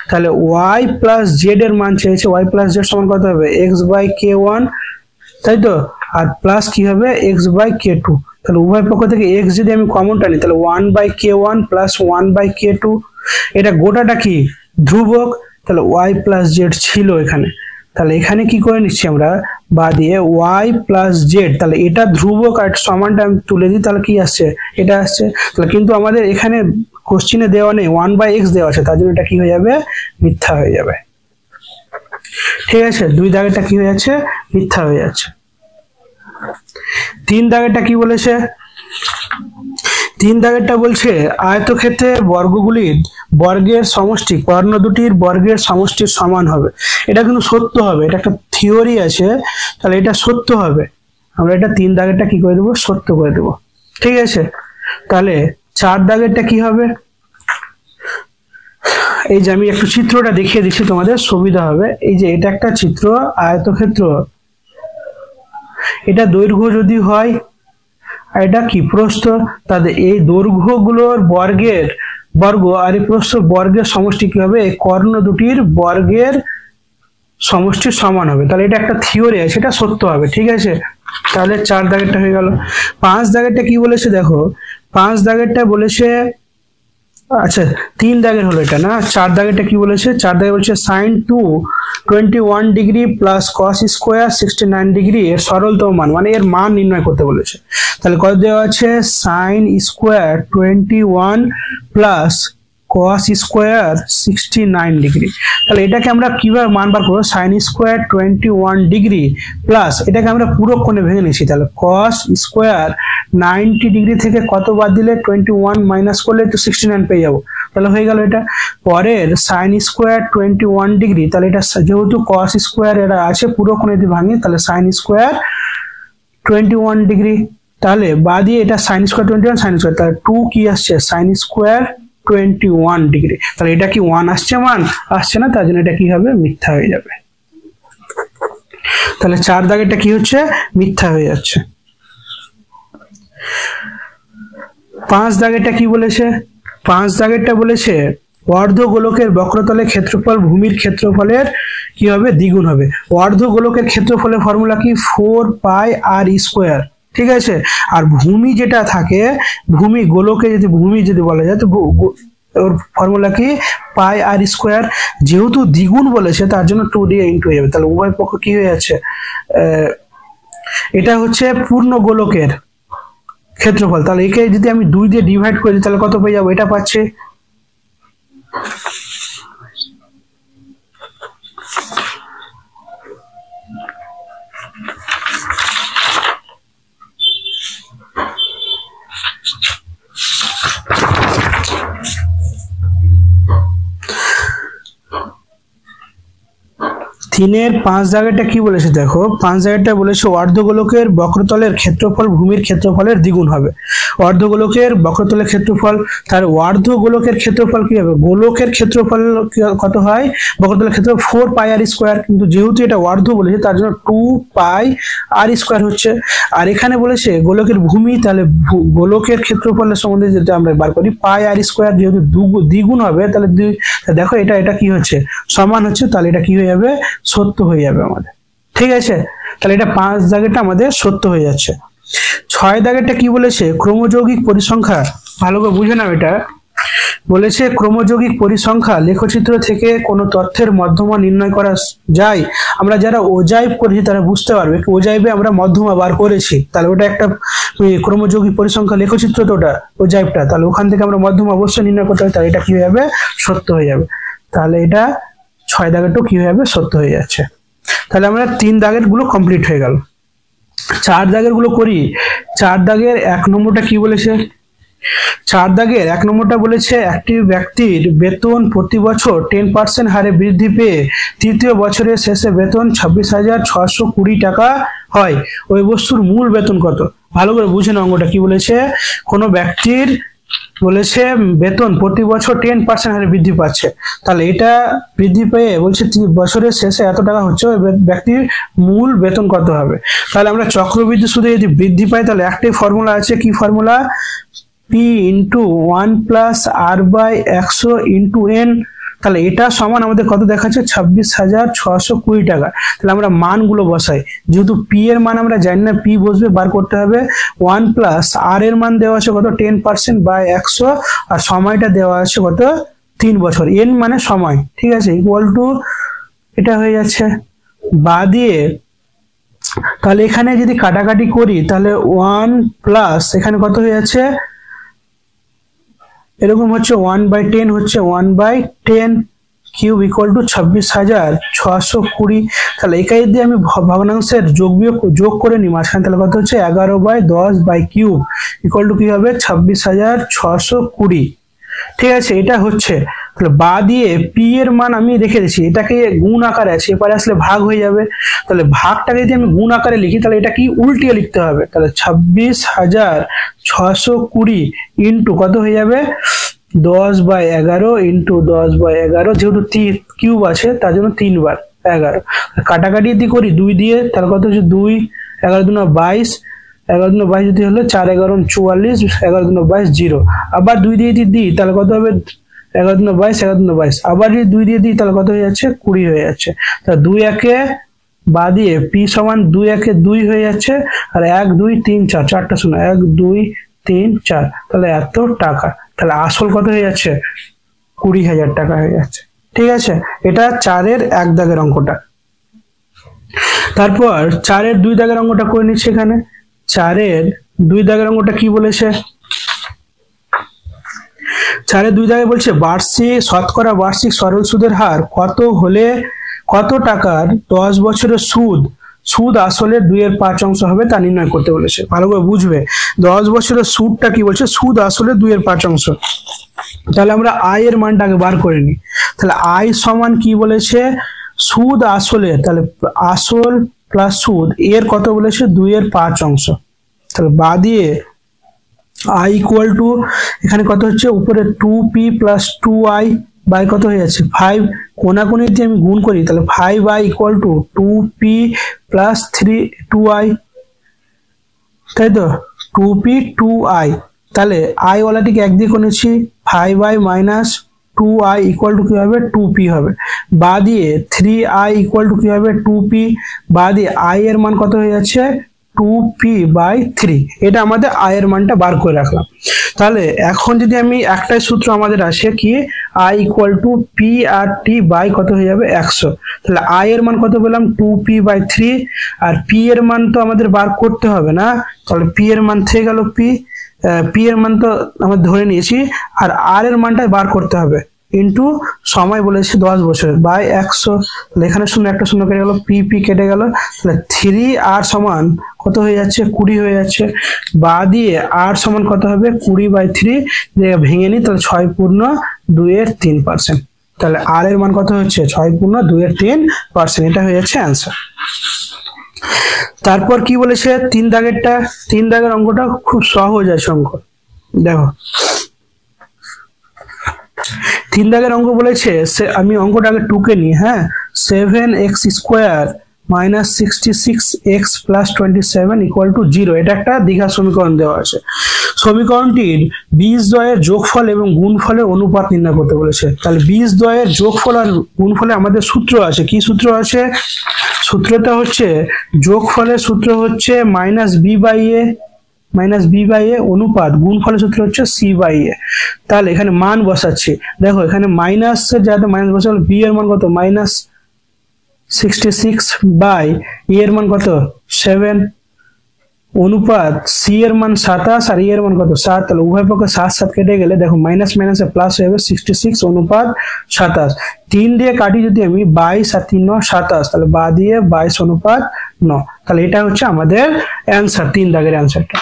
তাহলে y প্লাস z এর মান চেয়েছে, y প্লাস z সমান কত হবে? x বাই k1, তাই তো, আর প্লাস কি হবে? x by k2। তাহলে উভয় পক্ষ থেকে x যদি আমি কমনটা নিই তাহলে 1/k1 প্লাস 1/k2। এটা গোটাটা কি? ধ্রুবক, তাহলে y প্লাস z ছিল এখানে। তাহলে এখানে কি করে নিচ্ছি আমরা? বা দিয়ে y প্লাস জেড, তাহলে এটা ধ্রুবক আর সমানটা আমি তুলে দিই, তাহলে কি আসছে, এটা আসছে। তাহলে কিন্তু আমাদের এখানে কোশ্চিনে দেওয়া নেই 1/x দেওয়া আছে, তার জন্য এটা কি হয়ে যাবে, মিথ্যা হয়ে যাবে। ঠিক আছে, 2 দাগেরটা কি হয়ে যাচ্ছে, মিথ্যা হয়ে যাচ্ছে। 3 দাগেরটা কি বলেছে, 3 দাগেরটা বলছে আয়তক্ষেত্রে বর্গগুলির বর্গের সমষ্টি কর্ণ দুটির বর্গের সমষ্টির সমান হবে। এটা কিন্তু সত্য হবে, এটা একটা থিওরি আছে, তাহলে এটা সত্য হবে। আমরা এটা 3 দাগেরটা কি করে দেবো, সত্য করে দেবো। ঠিক আছে, তাহলে 4 দাগেরটা কি হবে, এই যে আমি একটু চিত্রটা দেখিয়ে দিচ্ছি তোমাদের সুবিধা হবে। এই যে এটা একটা চিত্র, আয়তক্ষেত্র, এটা দৈর্ঘ্য যদি হয় আর এটা কি প্রস্থ, তাহলে এই দৈর্ঘ্যগুলোর বর্গের বর্গ আর এই প্রস্থ বর্গের সমষ্টি কি হবে, এই কর্ণ দুটির বর্গের সমষ্টির সমান হবে। তাহলে এটা একটা থিওরি আছে, সেটা সত্য হবে। ঠিক আছে, তাহলে 4 দাগেরটা হয়ে গেল। 5 দাগেরটা কি বলেছে দেখো, 5 দাগেরটা বলেছে, আচ্ছা 3 দাগের হলো এটা না, 4 দাগেরটা কি বলেছে, 4 দাগে বলছে sin 21 degree plus cos square 69 degree এর সরলতম মান, মানে এর মান নির্ণয় করতে বলেছে। তাহলে কত দেওয়া আছে, sin square 21 plus cos square 69 degree. তাহলে এটাকে আমরা কিভাবে মান বার করবো, sin স্কোয়ার 21 ডিগ্রি প্লাস এটাকে আমরা পুরো কোণে ভেঙে নিয়েছি, তাহলে cos স্কোয়ার 90 ডিগ্রি থেকে কত বাদ দিলে 21 মাইনাস করলে তো 69 পেয়ে যাবো, তাহলে হয়ে গেল এটা। পরের sin স্কোয়ার 21 ডিগ্রি, তাহলে এটা যেহেতু cos স্কোয়ার এটা আছে পুরো কোণে যদি ভাঙি, তাহলে sin স্কোয়ার 21 ডিগ্রি, তাহলে বাদ দিয়ে এটা sin স্কোয়ার 21 sin স্কোয়ার, তাহলে 2 কি আসছে, sin স্কোয়ার 21 ডিগ্রি। তাহলে এটা কি 1 আসছে, মান আসছে না, তার জন্য এটা কি হবে, মিথ্যা হয়ে যাবে। তাহলে 4 দাগেরটা কি হচ্ছে, মিথ্যা হয়ে যাচ্ছে। 5 দাগেরটা কি বলেছে, 5 দাগেরটা বলেছে অর্ধগোলকের বক্রতলের ক্ষেত্রফল ভূমির ক্ষেত্রফলের কি হবে, দ্বিগুণ হবে। অর্ধগোলকের ক্ষেত্রফলের ফর্মুলা কি, 4 পাই আর স্কোয়ার। ঠিক আছে, আর ভূমি যেটা থাকে, ভূমি গোলকে যদি ভূমি যদি বলা যায় তো ওর ফর্মুলা কি, পাই আর স্কোয়ার। যেহেতু দ্বিগুণ বলেছে তার জন্য 2 দিয়ে ইনটু হয়ে যাবে, তাহলে উভয় পক্ষ কি হয়ে যাচ্ছে, এটা হচ্ছে পূর্ণ গোলকের ক্ষেত্রফল, তাহলে একে যদি আমি 2 দিয়ে ডিভাইড করি তাহলে কত পেয়ে যাবো, এটা পাচ্ছে। তিনের 5 জায়গাটা কি বলেছে দেখো, 5 জায়গাটা বলেছে অর্ধগোলকের বক্রতলের ক্ষেত্রফল ভূমির ক্ষেত্রফলের দ্বিগুণ হবে। অর্ধগোলকের বক্রতলের ক্ষেত্রফল, তার অর্ধগোলকের ক্ষেত্রফল কি হবে, গোলকের ক্ষেত্রফল কত হয়, বক্রতলের ক্ষেত্রফল 4 পাই আর স্কোয়ার, কিন্তু যেহেতু এটা অর্ধ বলেছে তার জন্য 2 পাই আর স্কোয়ার হচ্ছে। আর এখানে বলেছে গোলকের ভূমি, তাহলে গোলকের ক্ষেত্রফলের সম্বন্ধে যদি আমরা বার করি, পাই আর স্কোয়ার যেহেতু দ্বিগুণ হবে, তাহলে দেখো এটা এটা কি হচ্ছে, সমান হচ্ছে, তাহলে এটা কি হয়ে যাবে, সত্য হয়ে যাবে আমাদের। ঠিক আছে, তাহলে এটা 5 দাগেরটা আমাদের সত্য হয়ে যাচ্ছে। 6 দাগেরটা কি বলেছে, ক্রমযৌগিক পরিসংখ্যা, ভালো করে বুঝে নাও, এটা বলেছে ক্রমযৌগিক পরিসংখ্যা লেখচিত্র থেকে কোনো তথ্যের মধ্যমা নির্ণয় করা যায়। আমরা যারা ওজাইব করেছি তারা বুঝতে পারবে, ওজাইবে আমরা মধ্যমা বার করেছি, তাহলে ওটা একটা ক্রমযৌগিক পরিসংখ্যা লেখচিত্র, তো ওটা ওজাইবটা, তাহলে ওখান থেকে আমরা মধ্যমা অবশ্যই নির্ণয় করতে হবে, তাহলে এটা কি হয়ে যাবে, সত্য হয়ে যাবে। তাহলে এটা 6 দাগেরটাও কি হয়ে যাবে, সত্য হয়ে যাচ্ছে। তাহলে আমরা 3 দাগের গুলো কমপ্লিট হয়ে গেল। 4 দাগের গুলো করি। 4 দাগের 1 নম্বরটা কি বলেছে, 4 দাগের 1 নম্বরটা বলেছে একটি ব্যক্তির বেতন প্রতি বছর 10% হারে বৃদ্ধি পেয়ে তৃতীয় বছরের শেষে বেতন 26,620 টাকা হয়, ওই বস্তুর মূল বেতন কত। ভালো করে বুঝে নাও অঙ্কটা কি বলেছে, কোনো ব্যক্তির বলেছে বেতন প্রতি বছর 10% হারে বৃদ্ধি পাচ্ছে, তাহলে এটা বৃদ্ধি পেয়ে বলছে বছরের শেষে এত টাকা হচ্ছে, ওই ব্যক্তির মূল বেতন কত হবে। তাহলে আমরা চক্রবৃদ্ধি সুদে যদি বৃদ্ধি পাই তাহলে একটাই ফর্মুলা আছে, কি formula, P into 1 plus R by 100 into N। তাহলে এটা সমান আমাদের কত দেখাচ্ছে, 26,620 টাকা। তাহলে আমরা মানগুলো বসাই, যেহেতু P এর মান আমরা জানি না, P বসবে, বার করতে হবে। 1 প্লাস R এর মান দেওয়া আছে কত, 10% বাই 100, আর সময়টা দেওয়া আছে কত, 3 বছর, N মানে সময়। ঠিক আছে, ইকুয়াল টু এটা হয়ে যাচ্ছে, বা দিয়ে তাহলে এখানে যদি কাটাকাটি করি তাহলে 1 প্লাস এখানে কত হয়ে যাচ্ছে, এরকম হচ্ছে 1/10 হচ্ছে 1/10 কিউব ইকুয়াল টু 26,620। তাহলে একাই দিয়ে আমি ভগ্নাংশের যোগ করে নিই মাঝখানে, তাহলে কত হচ্ছে 11/10/কিউব ইকুয়াল টু কি হবে 26,620। ঠিক আছে, এটা হচ্ছে। তাহলে বা দিয়ে পি এর মান আমি রেখে দিচ্ছি, এটাকে গুণ আকারে আছে, এপারে আসলে ভাগ হয়ে যাবে। তাহলে ভাগটাকে যদি আমি গুণ আকারে লিখি তাহলে এটা কি উল্টিয়ে লিখতে হবে, তাহলে 26,620 ইন্টু কত হয়ে যাবে 10/11 ইন্টু 10/11, যেহেতু কিউব আছে তার জন্য 3 বার 11। কাটাকাটি যদি করি 2 দিয়ে তাহলে কত হচ্ছে 2, 11 দুগুণে 22, 11 দুগুণে 22 যদি হলো 4 11 44, 11 দুগুণে 22 0। আবার 2 দিয়ে যদি দিই তাহলে কত হবে 11 দুগুণে 22, 11 দুগুণে 22। আবার যদি 2 দিয়ে দিই তাহলে কত হয়ে যাচ্ছে 20 হয়ে যাচ্ছে। তাহলে 2 একে বা দিয়ে পি সমান 2 একে 2 হয়ে যাচ্ছে, আর 1 2 3 4 চারটা শূন্য, 1 2 3 4, তাহলে এত টাকা। তাহলে আসল কত হয়ে যাচ্ছে 20,000 টাকা হয়ে যাচ্ছে। ঠিক আছে, এটা 4-এর 1 দাগের অঙ্কটা। তারপর 4-এর 2 দাগের অঙ্কটা করে নিচ্ছি। এখানে 4-এর 2 দাগের অঙ্কটা কি বলেছে, 4-এর 2 দাগে বলছে শতকরা বার্ষিক সরল সুদের হার কত হলে কত টাকার 10 বছরের সুদ আসলে 2/5 হবে তা নির্ণয় করতে বলেছে। ভালো করে বুঝবে, 10 বছরের সুদটা কি বলছে, সুদ আসলে 2/5। তাহলে আমরা আই এর মানটাকে বার করে নিই। তাহলে আই সমান কি বলেছে, সুদ আসলে, তাহলে আসল প্লাস সুদ এর কত বলেছে 2/5। তাহলে বা দিয়ে আই ইকুয়াল টু এখানে কত হচ্ছে উপরে 2p প্লাস 2i বাই কত হয়ে যাচ্ছে 5, কোনাকুনি দিয়ে আমি গুণ করি তাহলে 5i equal to 2p plus 2i, তাই তো 2p 2i। তাহলে আই ওয়ালাটিকে একদিকে করেছি, 5i minus 2i equal to কি হবে 2p হবে। বা দিয়ে 3i ইকুয়াল টু কি হবে 2p, বা দিয়ে i এর মান কত হয়ে যাচ্ছে 2p/3। এটা আমাদের i এর মানটা বার করে রাখলাম। তাহলে এখন যদি আমি একটাই সূত্র আমাদের আসে কি i equal to p R t by কত হয়ে যাবে 100। তাহলে i এর মান কত পেলাম 2p/3, আর p এর মান তো আমাদের বার করতে হবে না, তাহলে p এর মান থেকে গেল p এর মান তো আমরা ধরে নিয়েছি, আর r এর মানটা বার করতে হবে ইন্টু সময় বলেছি 10 বছর বাই 100। তাহলে এখানে শূন্য একটা শূন্য কেটে গেল, p কেটে গেল, তাহলে 3r সমান কত হয়ে যাচ্ছে 20 হয়ে যাচ্ছে। বা দিয়ে r সমান কত হবে 20/3, ভেঙে নিই তাহলে 6/2/3%। তাহলে r এর মান কত হচ্ছে 6/2/3%, এটা হয়ে যাচ্ছে অ্যান্সার। তারপর কি বলেছে 3 দাগেরটা, 3 দাগের অঙ্কটা খুব সহজ আছে অঙ্ক। দেখো 3 দাগের অঙ্ক বলেছে, আমি অঙ্কটাকে টুকে নিই। হ্যাঁ, 7x² minus 66x plus 27 equal to 0, এটা একটা দ্বিঘা সমীকরণ দেওয়া আছে। সমীকরণটির বীজদ্বয়ের যোগফল এবং গুণফলের অনুপাত নির্ণয় করতে বলেছে। তাহলে বীজদ্বয়ের যোগফল আর গুণফলে আমাদের সূত্র আছে, কি সূত্র আছে, সূত্রটা হচ্ছে যোগফলের সূত্র হচ্ছে -b/a অনুপাত গুণফলের সূত্র হচ্ছে c/a। তাহলে এখানে মান বসাচ্ছি, দেখো এখানে মাইনাস যাতে মাইনাস বসালে b এর মান কত -66 বাই e এর মান কত 7 অনুপাত c এর মান 27 আর e এর মান কত 7। তাহলে উভয় পক্ষে 7 7 কেটে গেলে দেখো মাইনাস মাইনাসে প্লাস হয়ে যাবে 66 অনুপাত 27। 3 দিয়ে কাটি যদি আমি 22 আর 3 9 27, তাহলে বা দিয়ে 22 অনুপাত 9। তাহলে এটা হচ্ছে আমাদের অ্যান্সার, 3 দাগের অ্যান্সারটা।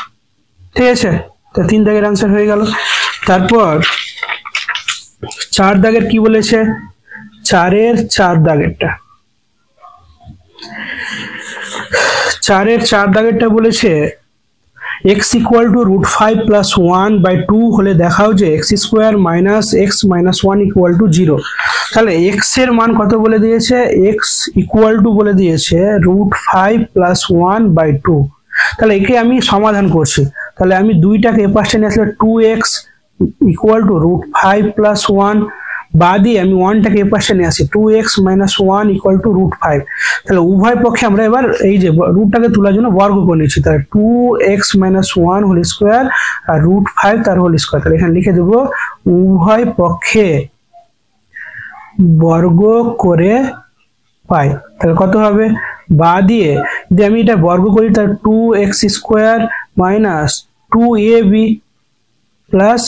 ঠিক আছে, তো 3 দাগের অ্যান্সার হয়ে গেল। তারপর 4 দাগের কি বলেছে, 4-এর 4 দাগেরটা, 4-এর 4 দাগেরটা বলেছে x ইকুয়াল টু √5 প্লাস 1/2 হলে দেখাও যে x² minus x minus 1 equal to 0। তাহলে x এর মান কত বলে দিয়েছে, x ইকুয়াল টু বলে দিয়েছে √5 প্লাস 1/2। তাহলে একে আমি সমাধান করছি, তাহলে আমি 2টাকে এ পাশে নিয়ে আসলে 2x ইকুয়াল টু √5 প্লাস 1, বা দিয়ে আমি 1টাকে এ পাশে নিয়ে আসি 2x মাইনাস 1 ইকুয়াল টু √5। তাহলে উভয় পক্ষে আমরা এবার এই যে রুটটাকে তোলার জন্য বর্গ করে নিচ্ছি, তাহলে 2x মাইনাস 1 হোল স্কোয়ার আর √5 তার হোল স্কোয়ার। তাহলে এখানে লিখে দেবো উভয় পক্ষে বর্গ করে পাই। তাহলে কত হবে, বা দিয়ে যদি আমি এটা বর্গ করি তাহলে 2x² minus 2ab plus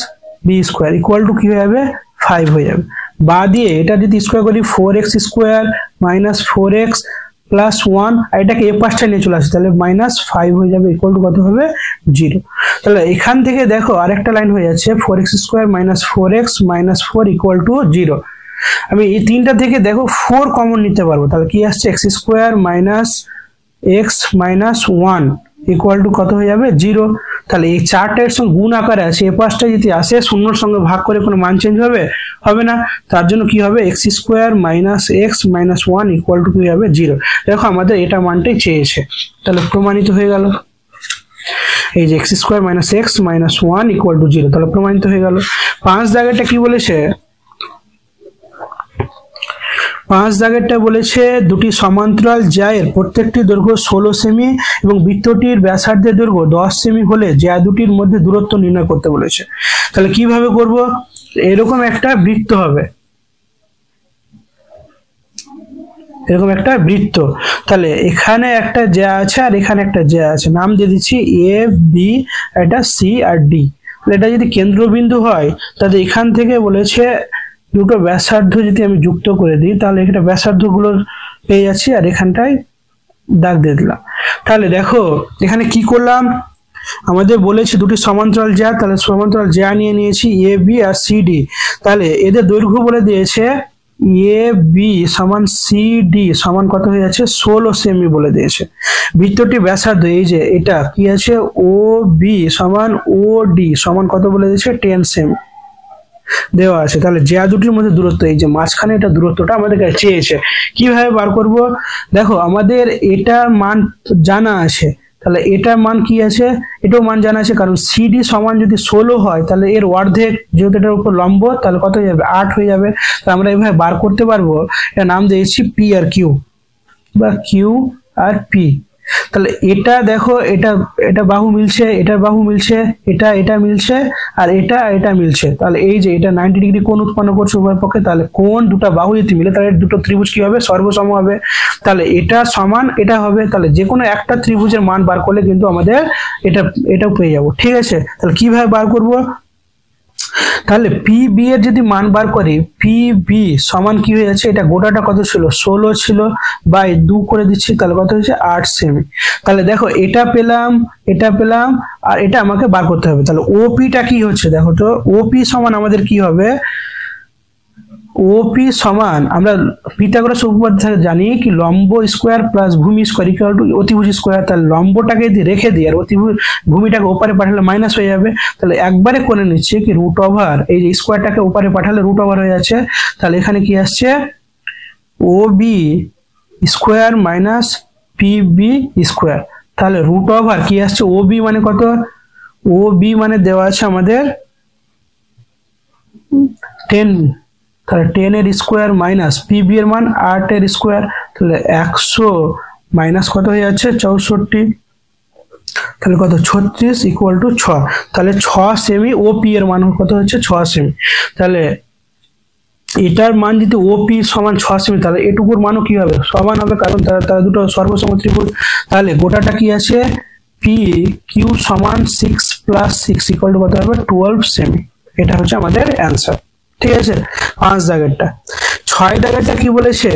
b square equal to কি হয়ে যাবে 5 হয়ে যাবে। বা দিয়ে এটা যদি স্কোয়ার করি 4x² মাইনাস 4x প্লাস 1 আর এটাকে এ পাশটা নিয়ে চলে আসে তাহলে -5 হয়ে যাবে ইকুয়াল টু কত হবে 0। তাহলে এখান থেকে দেখো আরেকটা লাইন হয়ে যাচ্ছে 4x² minus 4x minus 4 equal to 0। আমি এই তিনটা থেকে দেখো 4 কমন নিতে পারবো তাহলে কি আসছে x² minus x minus 1 equal to কত হয়ে যাবে 0। তাহলে এই চারটার সঙ্গে গুণ আকারে আছে এ পাশটা যদি আসে শূন্যর সঙ্গে ভাগ করে কোনো মান চেঞ্জ হবে না। তার জন্য কি হবে x² minus x minus 1 equal to কি হবে 0। দেখো আমাদের এটা মানটাই চেয়েছে তাহলে প্রমাণিত হয়ে গেল। এই যে x² minus x minus 1 equal to 0 তাহলে প্রমাণিত হয়ে গেল। 5 দাগেরটা কি বলেছে 5 দাগেরটা বলেছে দুটি সমান্তরাল জ্যায়ের প্রত্যেকটি দৈর্ঘ্য 16 সেমি এবং বৃত্তটির ব্যাসার্ধের দৈর্ঘ্য 10 সেমি হলে জ্যা দুটির মধ্যে দূরত্ব নির্ণয় করতে বলেছে। তাহলে কিভাবে করব, এরকম একটা বৃত্ত হবে, এরকম একটা বৃত্ত, তাহলে এখানে একটা জ্যা আছে আর এখানে একটা জ্যা আছে, নাম দিয়ে দিচ্ছি এ বি, এটা সি আর ডি। এটা যদি কেন্দ্রবিন্দু হয় তাহলে এখান থেকে বলেছে দুটো ব্যাসার্ধ যদি আমি যুক্ত করে দিই তাহলে এখানে ব্যাসার্ধ গুলো পেয়ে যাচ্ছি আর এখানটায় দাগ দিয়ে দিলাম। তাহলে দেখো এখানে কি করলাম, আমাদের বলেছে দুটি সমান্তরাল জ্যা, তাহলে সমান্তরাল জ্যা নিয়ে নিয়েছি A B R C D. তাহলে এদের দৈর্ঘ্য বলে দিয়েছে এ বি সমান সি ডি সমান কত হয়ে যাচ্ছে 16 সেমি বলে দিয়েছে। বৃত্তটি ব্যাসার্ধ এই যে এটা কি আছে ও বি সমান ও ডি সমান কত বলে দিয়েছে 10 সেমি দেওয়া আছে। তাহলে জ্যা দুটির মধ্যে দূরত্ব এই যে মাঝখানে এটা দূরত্বটা আমাদের কাছে চেয়েছে, কিভাবে বার করব, দেখো আমাদের এটা মান জানা আছে, তাহলে এটার মান কি আছে, এটাও মান জানা আছে, কারণ সিডি সমান যদি 16 হয় তাহলে এর অর্ধেক যেহেতু এটার উপর লম্ব তাহলে কত হয়ে যাবে 8 হয়ে যাবে। তাহলে আমরা এইভাবে বার করতে পারবো, এটা নাম দিয়েছি পি আর কিউ বা কিউ আর পি। তাহলে এটা দেখো এটা বাহু মিলছে, এটার বাহু মিলছে, এটা মিলছে আর এটা মিলছে, তাহলে এই যে এটা 90 ডিগ্রি কোণ উৎপন্ন করছে উভয় পক্ষে, তাহলে কোণ দুটো বাহু যদি মিলে তাহলে দুটো ত্রিভুজ কি হবে সর্বসম হবে, তাহলে এটা সমান এটা হবে। তাহলে যে কোনো একটা ত্রিভুজের মান বার করলে কিন্তু আমাদের এটাও পেয়ে যাবো, ঠিক আছে। তাহলে কিভাবে বার করব, তাহলে পি বি এর যদি মান বার করি পি বি সমান কি হয়ে যাচ্ছে, এটা গোটাটা কত ছিল 16 ছিল, বাই 2 করে দিচ্ছি তাহলে কত হচ্ছে 8 সেমি। তাহলে দেখো এটা পেলাম আর এটা আমাকে বার করতে হবে। তাহলে ওপিটা কি হচ্ছে দেখো তো, ওপি সমান আমাদের কি হবে, ওপি সমান আমরা পিথাগোরাস উপপাদ্য থেকে জানি কি লম্ব স্কোয়ার প্লাস ভূমি স্কোয়ার ইকুয়াল টু অতিভুজ স্কোয়ার। তাহলে লম্বটাকে যদি রেখে দিই আর ভূমিটাকে ওপারে পাঠালে মাইনাস হয়ে যাবে, তাহলে একবারে করে নিচ্ছে কি রুট ওভার, এই যে স্কোয়ারটাকে ওপারে পাঠালে রুট ওভার হয়ে যাচ্ছে। তাহলে এখানে কি আসছে ও b square minus p b square, তাহলে রুট ওভার কি আসছে ও বি মানে কত, ও বি মানে দেওয়া আছে আমাদের 10, তাহলে 10 এর স্কোয়ার মাইনাস পিবি এর মান 8 এর স্কোয়ার, তাহলে 100 মাইনাস কত হয়ে যাচ্ছে 64, তাহলে কত 36 ইকুয়াল টু 6। তাহলে 6 সেমি ওপি এর মান কত হচ্ছে 6 সেমি। তাহলে এটার মান যদি ওপি সমান 6 সেমি তাহলে এটুকুর মানও কি হবে সমান হবে, কারণ তারা দুটো সর্বসম ত্রিভুজ। তাহলে গোটাটা কি আছে পি কিউ সমান 6 প্লাস 6 ইকুয়াল টু কত হবে 12 সেমি। এটা হচ্ছে আমাদের অ্যান্সার, ঠিক আছে। 5 দাগেরটা। 6 দাগেরটা কি বলেছে,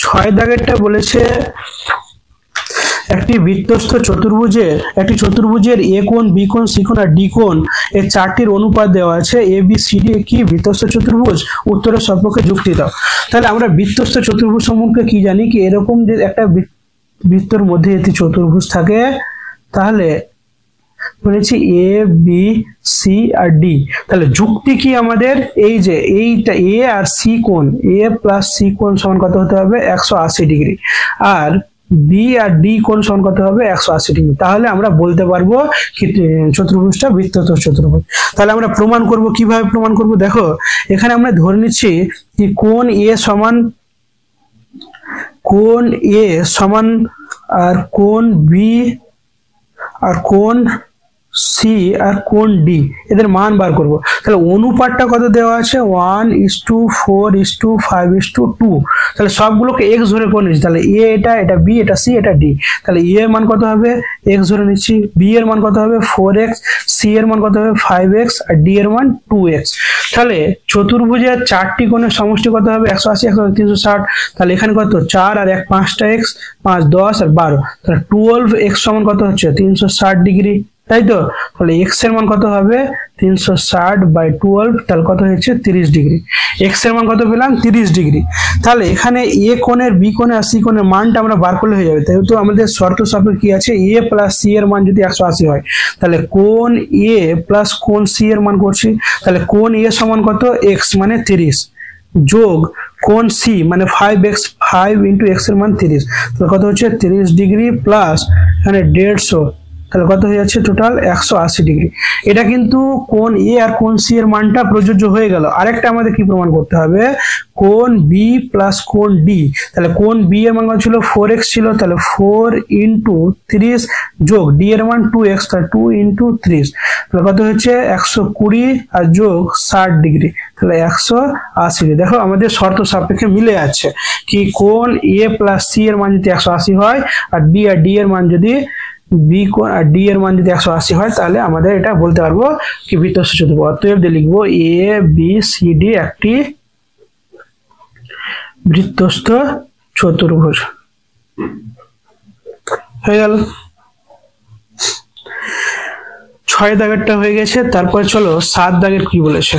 6 দাগেরটা বলেছে একটি বৃত্তস্থ চতুর্ভুজের এ কোণ বি কোণ সি কোণ আর ডি কোণ এর 4টির অনুপাত দেওয়া আছে, এ বি সি ডি কি বৃত্তস্থ চতুর্ভুজ, উত্তরের সপক্ষে যুক্তি দাও। তাহলে আমরা বৃত্তস্থ চতুর্ভুজ সম্পর্কে কি জানি কি এরকম যে একটা বৃত্তর মধ্যে যদি চতুর্ভুজ থাকে তাহলে বলেছি A B C R D, তাহলে যুক্তি কি আমাদের এই যে এইটা এ আর সি কোণ, এ প্লাস সি কোণ সমান কত হতে হবে 180 ডিগ্রি, আর বি আর ডি কোণ সমান কত হবে 180 ডিগ্রি। তাহলে আমরা বলতে পারবো কি চতুর্ভুজটা বৃত্তস্থ চতুর্ভুজ। তাহলে আমরা প্রমাণ করব, কিভাবে প্রমাণ করব, দেখো এখানে আমরা ধরে নিচ্ছি কি কোণ এ সমান আর কোণ বি আর কোণ সি আর কোণ ডি এদের মান বার করব। তাহলে অনুপাতটা কত দেওয়া আছে 1:4:5:2। তাহলে সবগুলোকে এক্স ধরে করে নিচ্ছি। তাহলে এ এটা বি এটা সি এটা ডি। তাহলে এ এর মান কত হবে এক্স ধরে নিচ্ছি, বি এর মান কত হবে 4x, সি এর মান কত হবে 5x আর ডি এর মান 2x। তাহলে চতুর্ভুজের চারটি কোণের সমষ্টি কত হবে 180 360। তাহলে এখানে কত 4 আর 1 5টা x, 5 10 আর 12। তাহলে 12x সমান কত হচ্ছে 360 ডিগ্রি, তাই তো? তাহলে x এর মান কত হবে 360/12, তাহলে কত হচ্ছে 30 ডিগ্রি। x এর মান কত পেলাম 30 ডিগ্রি। তাহলে এখানে a কোণের b কোণের আর c কোণের মানটা আমরা বার করলে হয়ে যাবে। তাহলে তো আমাদের শর্ত সাপেক্ষে কি আছে a প্লাস c এর মান যদি 180 হয় তাহলে কোণ a প্লাস কোণ c এর মান করছি। তাহলে কোণ a সমান কত x মানে 30 যোগ কোণ c মানে 5x, 5 × x এর মান 30। তাহলে কত হচ্ছে 30 ডিগ্রি প্লাস এখানে 150, তাহলে কত হয়ে যাচ্ছে টোটাল 180 ডিগ্রি। এটা কিন্তু কোণ এ আর কোণ সি এর মানটা প্রযোজ্য হয়ে গেল। আরেকটা আমাদের কি প্রমাণ করতে হবে কোণ বি প্লাস কোণ ডি। তাহলে কোণ বি এর মান কত ছিল 4x ছিল, তাহলে 4 × 30 যোগ ডি এর মান 2x, তাহলে 2 × 30, তাহলে কত হচ্ছে 120 আর যোগ 60 ডিগ্রি, তাহলে 180 ডিগ্রি। দেখো আমাদের শর্ত সাপেক্ষে মিলে যাচ্ছে কি কোণ এ প্লাস সি এর মান যদি 180 হয় আর বি আর ডি এর মান যদি বি কোণ আর ডি এর মান যদি 180 হয় তাহলে আমাদের এটা বলতে পারবো কি বৃত্তস্থ চতুর্ভুজ। অতএব দিয়ে লিখবো এ বি সি ডি একটি বৃত্তস্থ চতুর্ভুজ। হয়ে গেল 6 দাগেরটা হয়ে গেছে। তারপর চলো 7 দাগের কি বলেছে।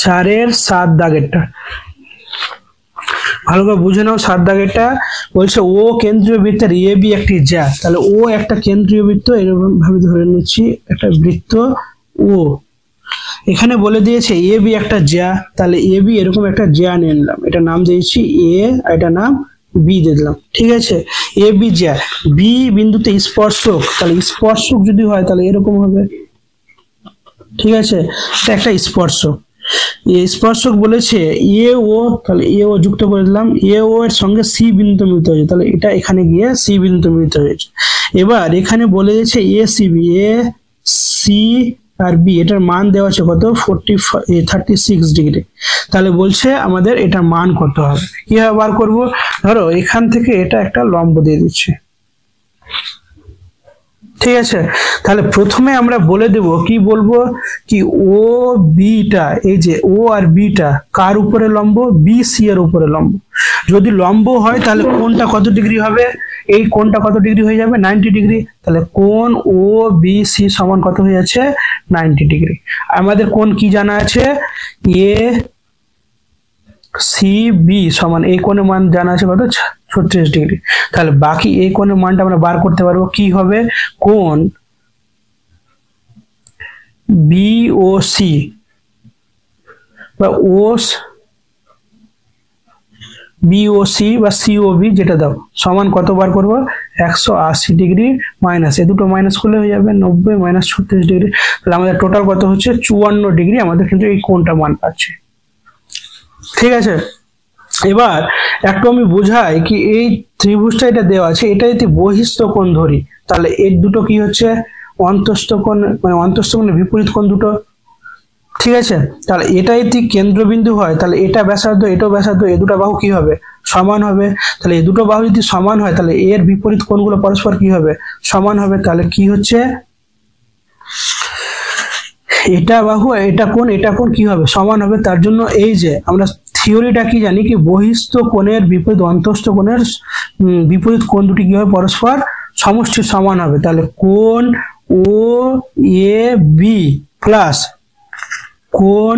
চারের 7 দাগেরটা ভালো করে বুঝে নাও। 7 দাগেরটা বলছে ও কেন্দ্রীয় বৃত্তের এ বি একটি জ্যা। তাহলে ও একটা কেন্দ্রীয় বৃত্ত, এরকম ভাবে ধরে নিচ্ছি একটা বৃত্ত ও। এখানে বলে দিয়েছে এ বি একটা জ্যা, তাহলে এ বি এরকম একটা জ্যা নিয়ে নিলাম, এটা নাম দিয়েছি এ আর এটা নাম বি দিয়ে দিলাম, ঠিক আছে? এ বি জ্যা, বি বিন্দুতে স্পর্শক, তাহলে স্পর্শক যদি হয় তাহলে এরকম হবে, ঠিক আছে? এটা একটা স্পর্শক। স্পর্শক বলেছে এ ও, তাহলে এ ও যুক্ত করে দিলাম, এ ও এর সঙ্গে সি বিন্দু মিলিত হয়েছে, তাহলে এটা এখানে গিয়ে সি বিন্দু মিলিত হয়েছে। এবার এখানে বলে দিয়েছে A C B, A C আর বি এটার মান দেওয়া আছে কত 36 ডিগ্রি। তাহলে বলছে আমাদের এটার মান কত হবে, কিভাবে বার করব? ধরো এখান থেকে এটা একটা লম্ব দিয়ে দিচ্ছি, ঠিক আছে? তাহলে প্রথমে আমরা বলে দেব কি বলবো কি ও বিটা, এই যে ও আর বিটা কার উপরে লম্ব, বি সি এর উপরে লম্ব। যদি লম্ব হয় তাহলে কোণটা কত ডিগ্রি হবে, এই কোণটা কত ডিগ্রি হয়ে যাবে 90 ডিগ্রি। তাহলে কোণ ও বি সি সমান কত হয়ে যাচ্ছে 90 ডিগ্রি। আমাদের কোণ কি জানা আছে এ সি বি সমান এই কোণের মান জানা আছে কত 36 ডিগ্রি। তাহলে বাকি এই কোণের মানটা আমরা বার করতে পারবো, কি হবে কোণ বিওসি বা বিওসি বা সিওবি যেটা দাও সমান কত বার করবো 180 ডিগ্রি মাইনাস, এ দুটো মাইনাস করলে হয়ে যাবে 90 মাইনাস 36 ডিগ্রি। তাহলে আমাদের টোটাল কত হচ্ছে 54 ডিগ্রি। আমাদের কিন্তু এই কোণটা মান পাচ্ছে, ঠিক আছে? এবার একটু আমি বোঝাই কি এই ত্রিভুজটা এটা দেওয়া আছে, এটা যদি বহিস্থ কোণ ধরি তাহলে এর দুটো কি হচ্ছে অন্তস্থ কোণ, মানে অন্তস্থ কোণের বিপরীত কোণ দুটো, ঠিক আছে? তাহলে এটা যদি কেন্দ্রবিন্দু হয় তাহলে এটা ব্যাসার্ধ এটাও ব্যাসার্ধ, এই দুটো বাহু কি হবে সমান হবে। তাহলে এই দুটো বাহু যদি সমান হয় তাহলে এর বিপরীত কোণগুলো পরস্পর কি হবে সমান হবে। তাহলে কি হচ্ছে এটা বাহু এটা কোণ কি হবে সমান হবে। তার জন্য এই যে আমরা থিওরিটা কি জানি কি বহিস্থ কোণের বিপরীত অন্তস্থ কোণের বিপরীত কোণ দুটি কি হবে পরস্পর সমষ্টি সমান হবে। তাহলে কোণ ও এ বি প্লাস কোণ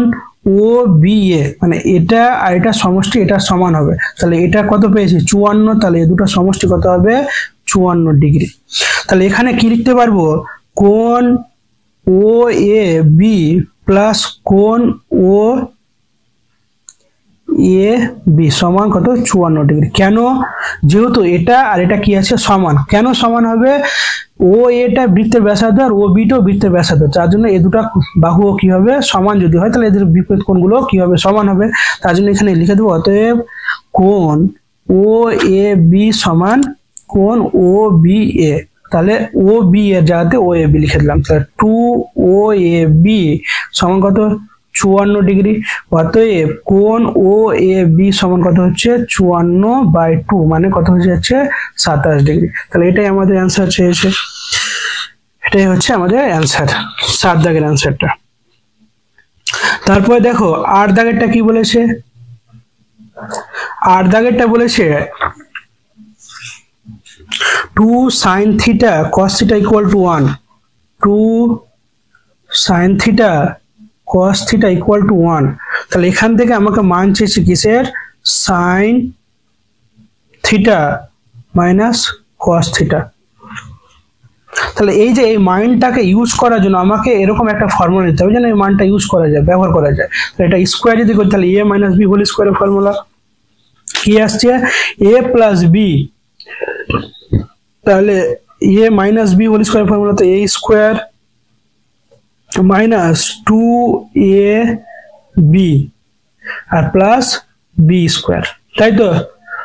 ও বি এ, মানে এটা আর এটা সমষ্টি এটা সমান হবে। তাহলে এটা কত পেয়েছি 54, তাহলে এই দুটো সমষ্টি কত হবে 54 ডিগ্রি। তাহলে এখানে কি লিখতে পারবো কোণ ও এ বি প্লাস কোণ ও এ বি সমান কত 54 ডিগ্রি। কেন? যেহেতু এটা আর এটা কি আছে সমান। কেন সমান হবে? ও এটা বৃত্তের ব্যাসার্ধ আর ও বিটাও বৃত্তের ব্যাসার্ধ, তার জন্য এই দুটো বাহু কি হবে সমান। যদি হয় তাহলে এদের বিপরীত কোণগুলো কি হবে সমান হবে। তার জন্য এখানে লিখে দেবো অতএব কোণ ও এ বি সমান কোণ ও বি এ। তাহলে ও বি এর জায়গাতে ও এ বি লিখে দিলাম। তাহলে 2 ও এ বি সমান কত 54 ডিগ্রি। অতএব কোণ ও এ বি সমান কত হচ্ছে 54/2 মানে কত হয়ে যাচ্ছে 27 ডিগ্রি। তাহলে এটাই আমাদের অ্যান্সার চেয়েছে। এটাই হচ্ছে আমাদের অ্যান্সার, 7 দাগের অ্যান্সারটা। তারপরে দেখো 8 দাগেরটা কি বলেছে। 8 দাগেরটা বলেছে 2 sin theta cos theta equal to 1, 2 sin theta cos theta equal to 1। তাহলে এখান থেকে আমাকে মান চেয়েছে কিসের? sin theta minus cos theta। তাহলে এই যে এই মানটাকে ইউজ করার জন্য আমাকে এরকম একটা ফর্মুলা নিতে হবে যেন এই মানটা ইউজ করা যায়, ব্যবহার করা যায়। তাহলে এটা স্কোয়ার যদি করি তাহলে a minus b হোল স্কোয়ারের ফর্মুলা কি আসছে a plus b, তাহলে a minus b whole square formula তো a স্কোয়ার মাইনাস 2ab আর প্লাস b স্কোয়ার, তাই তো।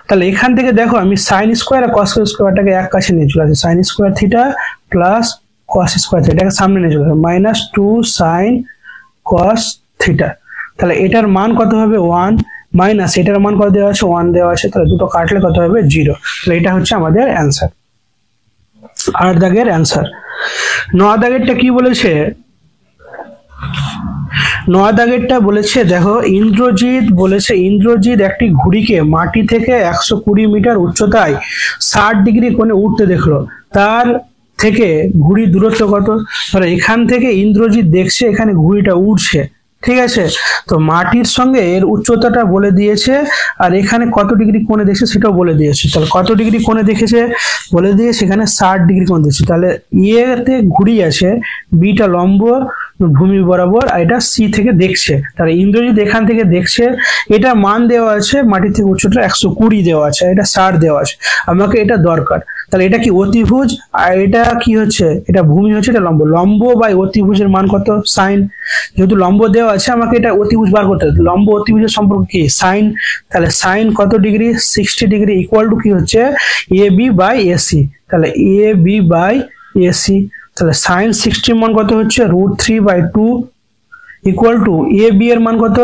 তাহলে এখান থেকে দেখো আমি সাইন স্কোয়ার আর কস স্কোয়ারটাকে এক কাছে নিয়ে চলে আসি, sine square theta plus cos square theta, এটাকে সামনে নিয়ে চলে আসি মাইনাস 2 সাইন কস থিটা। তাহলে এটার মান কত হবে 1 মাইনাস এটার মান কত দেওয়া আছে 1 দেওয়া আছে, তাহলে দুটো কাটলে কত হবে 0। তাহলে এটা হচ্ছে আমাদের অ্যান্সার, 8 দাগের অ্যান্সার। 9 দাগেরটা কি বলেছে? 9 দাগেরটা বলেছে দেখো ইন্দ্রজিৎ বলেছে ইন্দ্রজিৎ একটি ঘুড়িকে মাটি থেকে 120 মিটার উচ্চতায় 60 ডিগ্রি কোণে উঠতে দেখলো, তার থেকে ঘুড়ির দূরত্ব কত? ধরো এখান থেকে ইন্দ্রজিৎ দেখছে এখানে ঘুড়িটা উড়ছে, ঠিক আছে। তো মাটির সঙ্গে এর উচ্চতাটা বলে দিয়েছে আর এখানে কত ডিগ্রি কোণে দেখছে সেটাও বলে দিয়েছে। তাহলে কত ডিগ্রি কোণে দেখেছে বলে দিয়ে সেখানে 60 ডিগ্রি কোণ দেখছে। তাহলে এতে ঘুড়ি আছে, বিটা লম্ব ভূমি বরাবর আর এটা সি থেকে দেখছে। তাহলে ইন্দ্রজিৎ এখান থেকে দেখছে, এটা মান দেওয়া আছে মাটি থেকে উচ্চতা 120 দেওয়া আছে, এটা 60 দেওয়া আছে, আমাকে এটা দরকার। তাহলে এটা কি অতিভুজ আর এটা কি হচ্ছে এটা ভূমি হচ্ছে, এটা লম্ব। লম্ব বাই অতিভুজের মান কত সাইন, যেহেতু লম্ব দেওয়া আছে আমাকে এটা অতিভুজ বার করতে হবে। লম্ব অতিভুজের সম্পর্ক কি সাইন, তাহলে সাইন কত ডিগ্রি 60 ডিগ্রি ইকুয়াল টু কি হচ্ছে এ বি বাই এসি। তাহলে এ বি বাই এসি, তাহলে সাইন 60 মান কত হচ্ছে √3/2 ইকুয়াল টু এ বি এর মান কত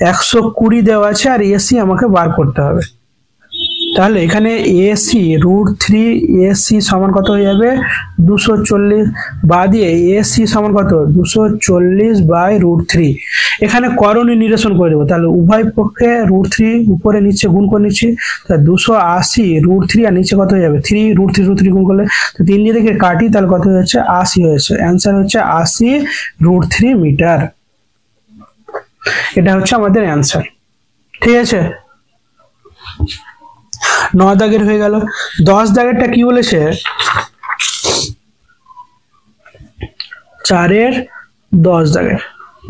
120 দেওয়া আছে আর এসি আমাকে বার করতে হবে। তাহলে এখানে এসি √3 এসি সমান কত হয়ে যাবে 240, বা দিয়ে এসি সমান কত 240/√3। এখানে করণীয় নিরসন করে দেবো, তাহলে উভয় পক্ষে √3 উপরে নিচে গুণ করে নিচ্ছি, তাহলে 280 √3 আর নিচে কত হয়ে যাবে 3 √3 গুণ করলে তো 3 দিয়ে থেকে কাটি তাহলে কত হচ্ছে 80 হয়েছে। অ্যান্সার হচ্ছে 80 √3 মিটার। এটা হচ্ছে আমাদের অ্যান্সার, ঠিক আছে। 9 দাগের হয়ে গেল। 10 দাগেরটা কি বলেছে 4-এর 10 দাগের।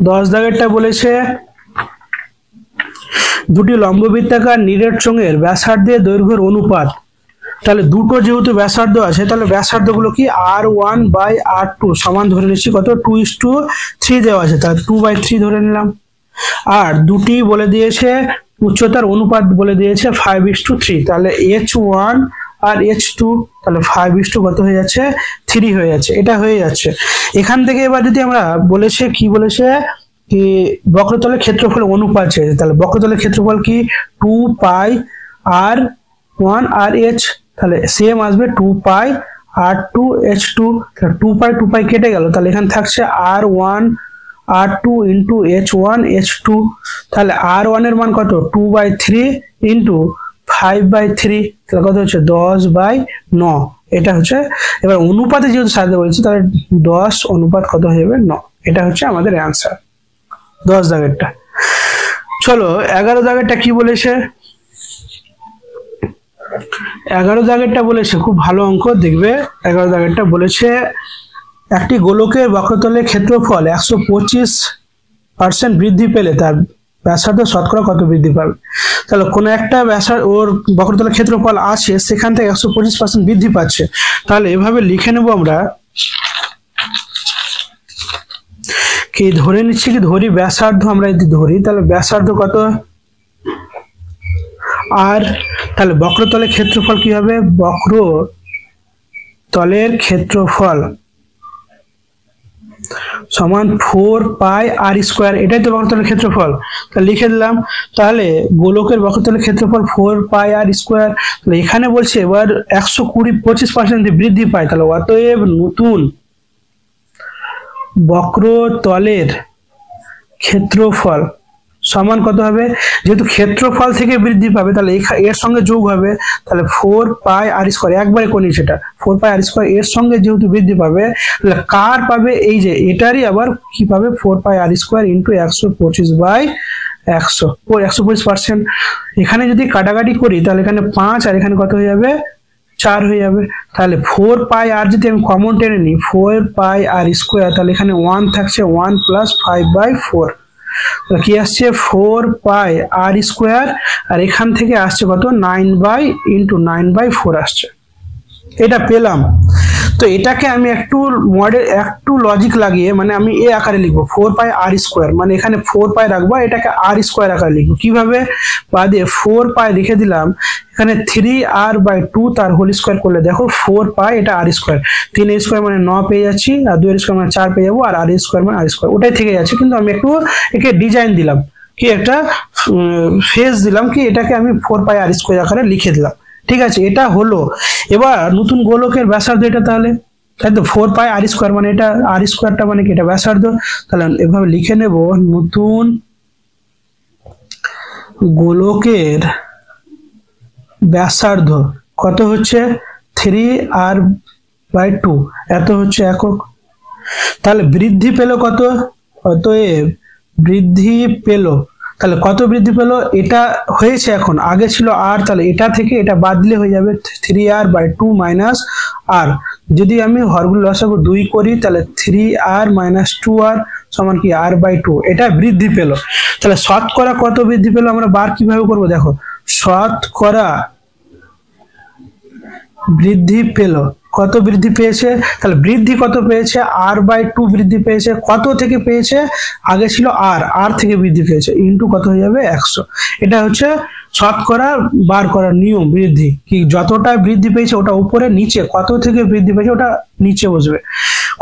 10 দাগেরটা বলেছে দুটি লম্ববৃত্তাকার নিরেট চোঙের ব্যাসার্ধের দৈর্ঘ্যের অনুপাত। তাহলে দুটো যেহেতু ব্যাসার্ধ আছে তাহলে ব্যাসার্ধগুলো কি R1/R2 সমান ধরে নিচ্ছি কত 2:3 দেওয়া আছে, তাহলে 2/3 ধরে নিলাম। আর দুটি বলে দিয়েছে উচ্চতার অনুপাত বলে দিয়েছে 5:3, তাহলে H1 আর H2 তাহলে 5:3 কত হয়ে যাচ্ছে 3 হয়ে যাচ্ছে, এটা হয়ে যাচ্ছে। এখান থেকে এবার যদি আমরা বলেছে কি বলেছে কি বক্রতলের ক্ষেত্রফল অনুপাত চেয়েছে, তাহলে বক্রতলের ক্ষেত্রফল কি 2πr1 আর h, তাহলে সেম আসবে 2πr2h2, তাহলে 2π কেটে গেল, তাহলে এখানে থাকছে R1 R2 into H1 H2, তাহলে R1 এর মান কত 2/3 ইন্টু 5/3, তাহলে কত হচ্ছে 10/9। এটা হচ্ছে এবার অনুপাতে যেহেতু সাজাতে বলছি তাহলে 10 অনুপাত কত হয়ে যাবে 9। এটা হচ্ছে আমাদের অ্যান্সার 10 দাগেরটা। চলো 11 দাগেরটা কি বলেছে। 11 দাগেরটা বলেছে খুব ভালো অঙ্ক দেখবে। 11 দাগেরটা বলেছে একটি গোলকের বক্রতলের ক্ষেত্রফল 125% বৃদ্ধি পেলে তার ব্যাসার্ধ শতকরা কত বৃদ্ধি পাবে। তাহলে কোনো একটা ব্যাসার্ধ ওর বক্রতলের ক্ষেত্রফল আছে, সেখান থেকে 125% বৃদ্ধি পাচ্ছে। তাহলে এভাবে লিখে নেব আমরা, কি ধরে নিচ্ছি, কি ধরি ব্যাসার্ধ আমরা যদি ধরি, তাহলে ব্যাসার্ধ কত আর, তাহলে বক্রতলের ক্ষেত্রফল কি হবে, বক্রতলের ক্ষেত্রফল সমান 4 পাই আর স্কোয়ার, এটাই তো বক্রতলের ক্ষেত্রফল। তাহলে লিখে দিলাম। তাহলে গোলকের বক্রতলের ক্ষেত্রফল 4 পাই আর স্কোয়ার। তাহলে এখানে বলছে এবার 125% বৃদ্ধি পায়। তাহলে অতএব নতুন বক্রতলের ক্ষেত্রফল সমান কত হবে, যেহেতু ক্ষেত্রফল থেকে বৃদ্ধি পাবে তাহলে এর সঙ্গে যোগ হবে, তাহলে 4 পাই আর স্কোয়ার, একবারে কোনি সেটা 4 পাই আর স্কোয়ার, এর সঙ্গে যেহেতু বৃদ্ধি পাবে তাহলে কার পাবে, এই যে এটারই আবার কি পাবে 4 পাই আর স্কোয়ার ইন্টু 125/100 এখানে যদি কাটাকাটি করি তাহলে এখানে 5 আর এখানে কত হয়ে যাবে 4 হয়ে যাবে। তাহলে 4 পাই আর যদি আমি কমন টেনে নিই 4 পাই আর স্কোয়ার, তাহলে এখানে 1 থাকছে, 1 প্লাস 5/4, কি আসছে 4 পাই আর স্কোয়ার, আর এখান থেকে আসছে কত 9/4 আসছে। এটা পেলাম। তো এটাকে আমি একটু লজিক লাগিয়ে, মানে আমি এ আকারে লিখবো 4 পাই আর স্কোয়ার, মানে এখানে 4 পাই রাখবো, এটাকে আর স্কোয়ার আকারে লিখবো। কিভাবে, বাদে 4 পাই লিখে দিলাম, এখানে 3r/2 তার হোল স্কোয়ার করলে দেখো 4 পাই, এটা আর স্কোয়ার, 3 স্কোয়ার মানে 9 পেয়ে যাচ্ছি, আর 2 স্কোয়ার মানে 4 পেয়ে যাবো, আর আর স্কোয়ার মানে আর স্কোয়ার, ওটাই থেকে যাচ্ছে। কিন্তু আমি একটু একে ডিজাইন দিলাম, কি একটা ফেস দিলাম, কি এটাকে আমি 4 পাই আর স্কোয়ার আকারে লিখে দিলাম। ঠিক আছে, এটা হলো। এবার নতুন গোলকের ব্যাসার্ধ এটা, তাহলে তাই তো 4 পাই আর স্কোয়ার, মানে এটা আর স্কোয়ারটা মানে কি এটা ব্যাসার্ধ। তাহলে এভাবে লিখে নেব, নতুন গোলকের ব্যাসার্ধ কত হচ্ছে 3r/2, এত হচ্ছে একক। তাহলে বৃদ্ধি পেল কত, অতএব বৃদ্ধি পেল, তাহলে কত বৃদ্ধি পেল, এটা হয়েছে এখন, আগে ছিল আর, তাহলে এটা থেকে এটা বাদ দিলে হয়ে যাবে 3r/2 মাইনাস আর। যদি আমি হরগুলো লসাগু 2 করি তাহলে 3r মাইনাস 2r সমান কি r/2, এটা বৃদ্ধি পেল। তাহলে শতকরা কত বৃদ্ধি পেল আমরা বার কিভাবে করব, দেখো শতকরা বৃদ্ধি পেল, কত বৃদ্ধি পেয়েছে, তাহলে বৃদ্ধি কত পেয়েছে r/2 বৃদ্ধি পেয়েছে, কত থেকে পেয়েছে, আগে ছিল আর থেকে বৃদ্ধি পেয়েছে, ইন্টু কত হয়ে যাবে 100। এটা হচ্ছে শতকরা বার করার নিয়ম। বৃদ্ধি কি, যতটা বৃদ্ধি পেয়েছে ওটা উপরে, নিচে কত থেকে বৃদ্ধি পেয়েছে ওটা নিচে বসবে,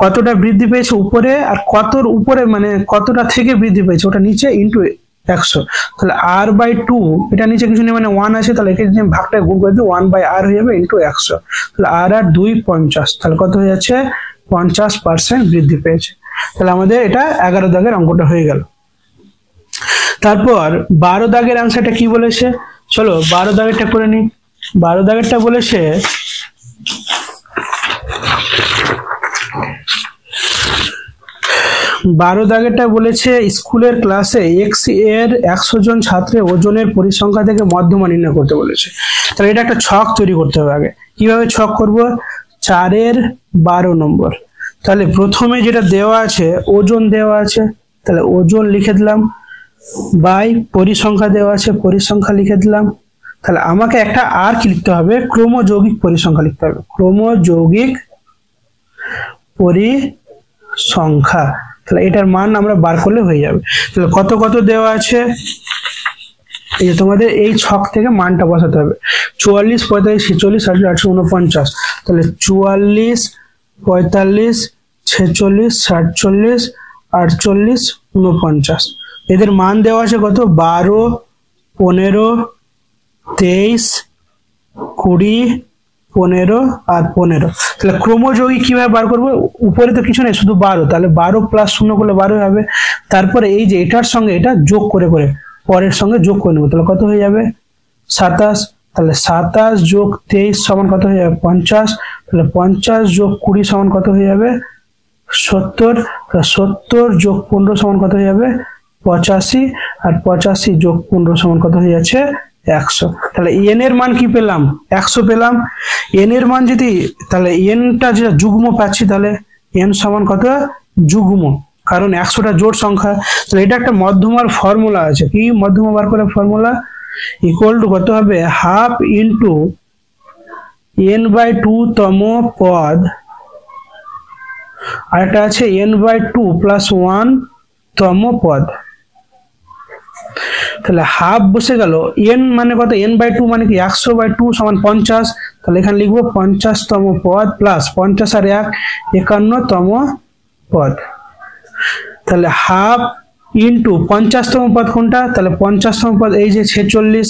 কতটা বৃদ্ধি পেয়েছে উপরে, আর কতর উপরে মানে কতটা থেকে বৃদ্ধি পেয়েছে ওটা নিচে, ইন্টু 100। তাহলে r/2, এটা নিচে কিছু নেই মানে 1 আছে, তাহলে একে ভাগটা গুণ করে দিই 1/r হয়ে যাবে ইন্টু 100। তাহলে r আর 2 50, তাহলে কত হয়ে যাচ্ছে 50% বৃদ্ধি পেয়েছে। তাহলে আমাদের এটা 11 দাগের অঙ্কটা হয়ে গেল। তারপর 12 দাগের আনসারটা কি বলেছে, চলো 12 দাগেরটা করে নিই। 12 দাগেরটা বলেছে, স্কুলের ক্লাসে x এর 100 জন ছাত্রের ওজনের পরিসংখ্যা থেকে মধ্যমা নির্ণয় করতে বলেছে। তাহলে এটা একটা ছক তৈরি করতে হবে আগে। কিভাবে ছক করব, 4 এর 12 নম্বর। তাহলে প্রথমে যেটা দেওয়া আছে ওজন দেওয়া আছে, তাহলে ওজন লিখে দিলাম, বাই পরিসংখ্যা দেওয়া আছে, পরিসংখ্যা লিখে দিলাম। তাহলে আমাকে একটা আর কি লিখতে হবে, ক্রমযৌগিক পরিসংখ্যা লিখতে হবে, ক্রমযৌগিক পরিসংখ্যা। তাহলে এটার মান আমরা বার করলে হয়ে যাবে। তাহলে কত কত দেওয়া আছে, এই যে তোমাদের এই ছক থেকে মানটা বসাতে হবে, 44 45 46 48 49। তাহলে 44 45 46 47 48 49, এদের মান দেওয়া আছে কত 12 15 23 20 15 আর 15। তাহলে ক্রমযৌগিক কিভাবে বার করবো, উপরে তো কিছু নেই শুধু 12, তাহলে 12 প্লাস 0 করলে 12 হবে। তারপরে এই যে এটার সঙ্গে এটা যোগ করে পরের সঙ্গে যোগ করে নেবো, তাহলে কত হয়ে যাবে 27। তাহলে 27 যোগ 23 সমান কত হয়ে যাবে 50। তাহলে 50 যোগ 20 সমান কত হয়ে যাবে 70। 70 যোগ 15 সমান কত হয়ে যাবে 85, আর 85 যোগ 15 সমান কত হয়ে যাচ্ছে 100। তাহলে এন এর মান কি পেলাম 100 পেলাম। এন এর মান যদি, তাহলে এনটা যেটা যুগ্ম পাচ্ছি, তাহলে এন সমান কত যুগ্ম, কারণ 100টা জোড় সংখ্যা। তো এটা একটা মধ্যমার ফর্মুলা আছে, কি মধ্যমা বার করার ফর্মুলা, ইকুয়াল টু কত হবে, হাফ ইন্টু n/2 তম পদ, আর একটা আছে n/2 + 1 তম পদ। তাহলে হাফ বসে গেল, n মানে কত, n/2 মানে কি 100/2 = 50, তাহলে এখানে লিখবো 50 তম পদ প্লাস 50 আর 1 51 তম পদ। তাহলে হাফ ইন্টু 50 তম পদ কোনটা, তাহলে 50 তম পদ এই যে 46,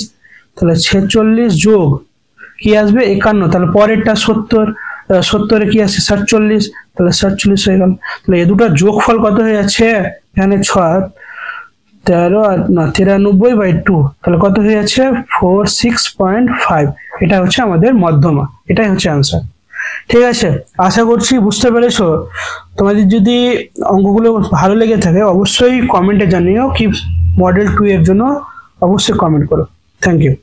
তাহলে 46 যোগ কি আসবে 51, তাহলে পরেরটা 70, 70 কি আসছে 47, তাহলে 47 হয়ে গেল। তাহলে এই দুটো যোগফল কত হয়ে যাচ্ছে, এখানে 6 13 না 93/2, তাহলে কত হয়ে যাচ্ছে 46.5। এটা হচ্ছে আমাদের মধ্যমা, এটাই হচ্ছে आंसर। ঠিক আছে, আশা করছি বুঝতে পেরেছো। তোমাদের যদি অঙ্কগুলো ভালো লেগে থাকে অবশ্যই কমেন্টে জানিও, কি মডেল 2 এর জন্য অবশ্যই কমেন্ট করো। Thank you.